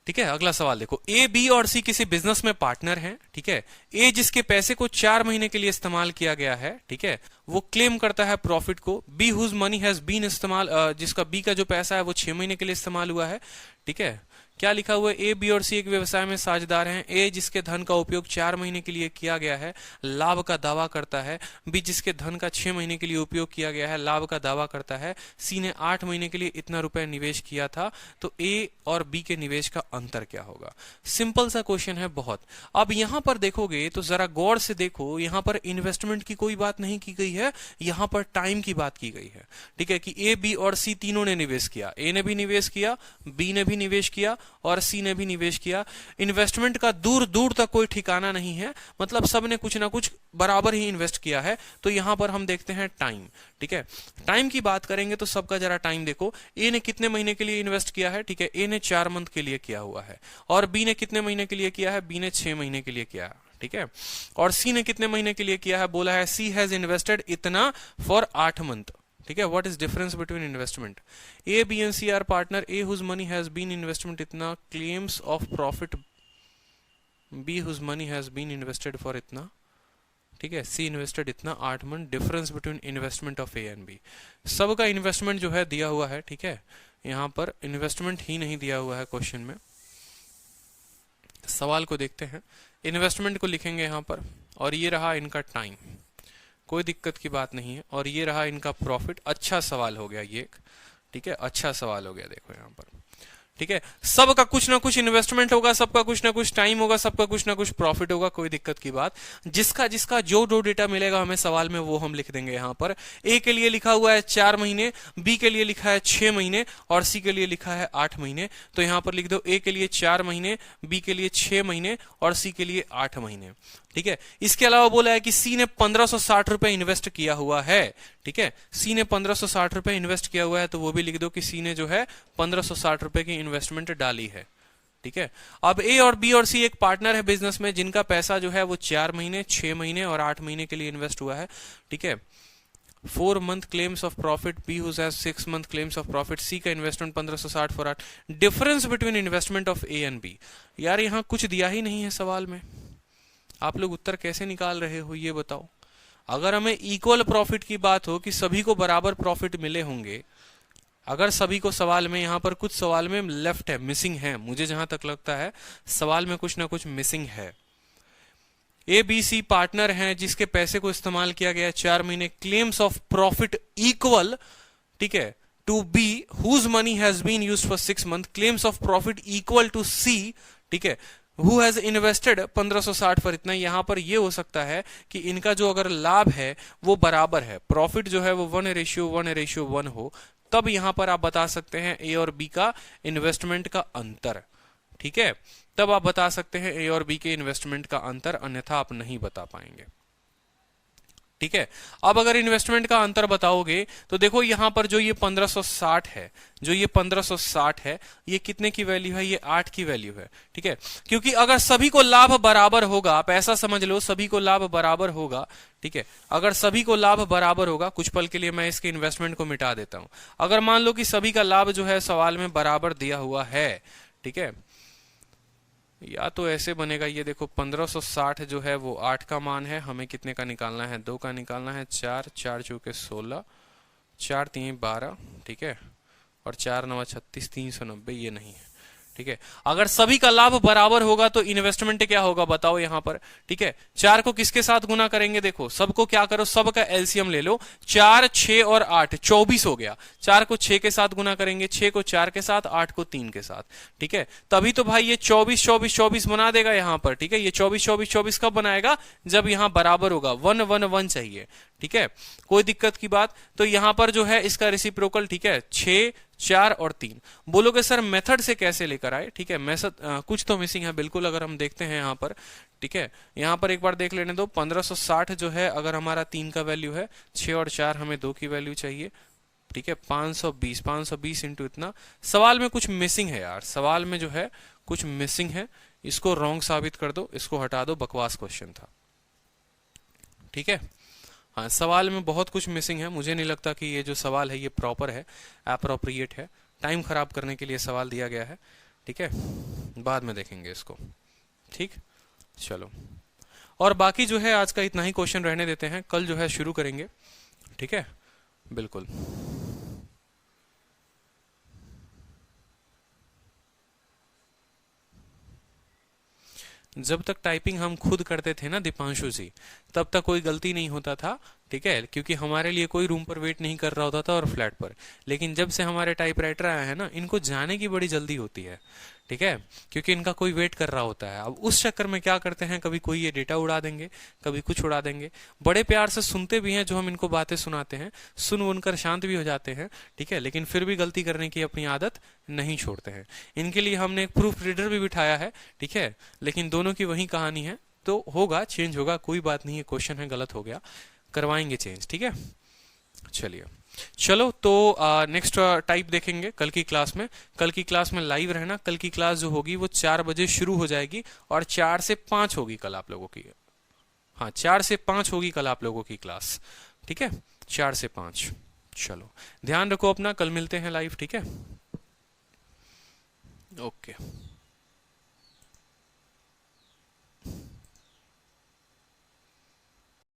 ठीक है। अगला सवाल देखो, ए, बी और सी किसी बिजनेस में पार्टनर हैं, ठीक है। ए जिसके पैसे को 4 महीने के लिए इस्तेमाल किया गया है, ठीक है, वो क्लेम करता है प्रॉफिट को। B whose money has been इस्तेमाल, जिसका बी का जो पैसा है वो 6 महीने के लिए इस्तेमाल हुआ है, ठीक है। क्या लिखा हुआ है, ए, बी और सी एक व्यवसाय में साझेदार हैं। ए जिसके धन का उपयोग 4 महीने के लिए किया गया है लाभ का दावा करता है। बी जिसके धन का 6 महीने के लिए उपयोग किया गया है लाभ का दावा करता है। सी ने 8 महीने के लिए इतना रुपए निवेश किया था। तो ए और बी के निवेश का अंतर क्या होगा? सिंपल सा क्वेश्चन है बहुत। अब यहां पर देखोगे तो जरा गौर से देखो, यहां पर इन्वेस्टमेंट की कोई बात नहीं की गई है, यहां पर टाइम की बात की गई है, ठीक है। कि ए, बी और सी तीनों ने निवेश किया, ए ने भी निवेश किया, बी ने भी निवेश किया और सी ने भी निवेश किया। इन्वेस्टमेंट का दूर दूर तक कोई ठिकाना नहीं है, मतलब सब ने कुछ ना कुछ बराबर ही इन्वेस्ट किया है। तो यहां पर हम देखते हैं टाइम, ठीक है। टाइम की बात करेंगे तो सबका जरा टाइम देखो, ए ने कितने महीने के लिए इन्वेस्ट किया है, ठीक है, ए ने 4 मंथ के लिए किया हुआ है, और बी ने कितने महीने के लिए किया है, बी ने 6 महीने के लिए किया है, ठीक है। और सी ने कितने महीने के लिए किया है, बोला है सी हैज इन्वेस्टेड इतना फॉर 8 मंथ, ठीक है। What is difference between investment, A B and C are partner, A whose money has been investment इतना, claims of profit B whose money has been invested for इतना, ठीक है, C invested इतना 8 month, difference between investment of A and B. सबका investment जो है दिया हुआ है, ठीक है, यहां पर इन्वेस्टमेंट ही नहीं दिया हुआ है क्वेश्चन में। सवाल को देखते हैं, इन्वेस्टमेंट को लिखेंगे यहां पर, और ये रहा इनका टाइम, कोई दिक्कत की बात नहीं है, और ये रहा इनका प्रॉफिट। अच्छा सवाल हो गया ये एक, ठीक है, अच्छा सवाल हो गया, देखो यहां पर, ठीक है। सबका कुछ ना कुछ इन्वेस्टमेंट होगा, सबका कुछ ना कुछ टाइम होगा, सबका कुछ ना कुछ प्रॉफिट होगा, कोई दिक्कत की बात। जिसका जिसका जो डेटा मिलेगा हमें सवाल में वो हम लिख देंगे। यहां पर ए के लिए लिखा हुआ है 4 महीने, बी के लिए लिखा है 6 महीने, और सी के लिए लिखा है 8 महीने। तो यहां पर लिख दो ए के लिए 4 महीने, बी के लिए 6 महीने, और सी के लिए 8 महीने, ठीक है। इसके अलावा बोला है कि सी ने 1560 रुपए इन्वेस्ट किया हुआ है, ठीक है, सी ने 1560 रुपए इन्वेस्ट किया हुआ है, तो वो भी लिख दो कि सी ने जो है 1560 रुपए की इन्वेस्टमेंट डाली है, ठीक है। अब ए और बी और सी एक पार्टनर है बिजनेस में, जिनका पैसा जो है वो 4 महीने, 6 महीने और 8 महीने के लिए इन्वेस्ट हुआ है, ठीक है। 4 month claims of profit, B whose has 6 month claims of profit, C का investment 1560 for 8। Difference between investment of A and B, यार यहां कुछ दिया ही नहीं है सवाल में, आप लोग उत्तर कैसे निकाल रहे हो ये बताओ। अगर हमें इक्वल प्रॉफिट की बात हो कि सभी को बराबर प्रॉफिट मिले होंगे, अगर सभी को सवाल में, यहां पर कुछ सवाल में लेफ्ट है, मिसिंग है, मुझे जहां तक लगता है सवाल में कुछ ना कुछ मिसिंग है। ए बी सी पार्टनर हैं जिसके पैसे को इस्तेमाल किया गया 4 महीने, क्लेम्स ऑफ प्रॉफिट इक्वल, ठीक है, to B whose money has been used for 6 month, claims of profit equal to C, ठीक है, हु हैज इन्वेस्टेड 1560 पर इतना। यहां पर यह हो सकता है कि इनका जो अगर लाभ है वो बराबर है, प्रॉफिट जो है वो 1:1 हो, तब यहां पर आप बता सकते हैं ए और बी का इन्वेस्टमेंट का अंतर, ठीक है, तब आप बता सकते हैं ए और बी के इन्वेस्टमेंट का अंतर, अन्यथा आप नहीं बता पाएंगे, ठीक है। अब अगर इन्वेस्टमेंट का अंतर बताओगे तो देखो यहां पर जो ये 1560 है, जो ये 1560 है, ये कितने की वैल्यू है, ये 8 की वैल्यू है, ठीक है। क्योंकि अगर सभी को लाभ बराबर होगा, आप ऐसा समझ लो सभी को लाभ बराबर होगा, ठीक है, अगर सभी को लाभ बराबर होगा, कुछ पल के लिए मैं इसके इन्वेस्टमेंट को मिटा देता हूं। अगर मान लो कि सभी का लाभ जो है सवाल में बराबर दिया हुआ है, ठीक है, या तो ऐसे बनेगा, ये देखो 1560 जो है वो 8 का मान है, हमें कितने का निकालना है, 2 का निकालना है, 4 4 चौके 16, 4 3 12, ठीक है, और 4 9 36, 390, ये नहीं है, ठीक है। अगर सभी का लाभ बराबर होगा तो इन्वेस्टमेंट क्या होगा बताओ यहां पर, ठीक है। 4 को किसके साथ गुना करेंगे, देखो सबको क्या करो, सबका एलसीएम ले लो, 4 6 और 8 24 हो गया। 4 को 6 के साथ गुना करेंगे, 6 को 4 के साथ, 8 को 3 के साथ, ठीक है। तभी तो भाई ये 24 24 24 बना देगा यहां पर, ठीक है। ये 24 24 24 कब बनाएगा, जब यहां बराबर होगा, 1 1 1 चाहिए, ठीक है, कोई दिक्कत की बात। तो यहां पर जो है इसका रेसिप्रोकल, ठीक है, 6 4 और 3। बोलोगे सर मेथड से कैसे लेकर आए, ठीक है, मेथड कुछ तो मिसिंग है बिल्कुल। अगर हम देखते हैं यहां पर, ठीक है, यहां पर एक बार देख लेने दो, 1560 जो है अगर हमारा 3 का वैल्यू है, 6 और 4 हमें 2 की वैल्यू चाहिए, ठीक है, 520 इंटू इतना। सवाल में कुछ मिसिंग है यार, सवाल में जो है कुछ मिसिंग है, इसको रॉन्ग साबित कर दो, इसको हटा दो, बकवास क्वेश्चन था, ठीक है। हाँ, सवाल में बहुत कुछ मिसिंग है, मुझे नहीं लगता कि ये जो सवाल है ये प्रॉपर है, एप्रोप्रिएट है, टाइम खराब करने के लिए सवाल दिया गया है, ठीक है, बाद में देखेंगे इसको, ठीक। चलो, और बाकी जो है आज का इतना ही क्वेश्चन रहने देते हैं, कल जो है शुरू करेंगे, ठीक है, बिल्कुल। जब तक टाइपिंग हम खुद करते थे ना दीपांशु जी, तब तक कोई गलती नहीं होता था, ठीक है, क्योंकि हमारे लिए कोई रूम पर वेट नहीं कर रहा होता था और फ्लैट पर। लेकिन जब से हमारे टाइपराइटर आए हैं ना, इनको जाने की बड़ी जल्दी होती है, ठीक है, क्योंकि इनका कोई वेट कर रहा होता है। अब उस चक्कर में क्या करते हैं, कभी कोई ये डेटा उड़ा देंगे, कभी कुछ उड़ा देंगे। बड़े प्यार से सुनते भी हैं जो हम इनको बातें सुनाते हैं, सुन उनकर शांत भी हो जाते हैं, ठीक है, लेकिन फिर भी गलती करने की अपनी आदत नहीं छोड़ते हैं। इनके लिए हमने एक प्रूफ रीडर भी बिठाया है, ठीक है, लेकिन दोनों की वही कहानी है। तो होगा, चेंज होगा, कोई बात नहीं है, क्वेश्चन है, गलत हो गया, करवाएंगे चेंज, ठीक है। चलिए, चलो तो नेक्स्ट टाइप देखेंगे कल की क्लास में। कल की क्लास में लाइव रहना। कल की क्लास जो होगी वो 4 बजे शुरू हो जाएगी और 4 से 5 होगी कल आप लोगों की। हाँ, 4 से 5 होगी कल आप लोगों की क्लास, ठीक है, 4 से 5। चलो, ध्यान रखो अपना, कल मिलते हैं लाइव, ठीक है, ओके।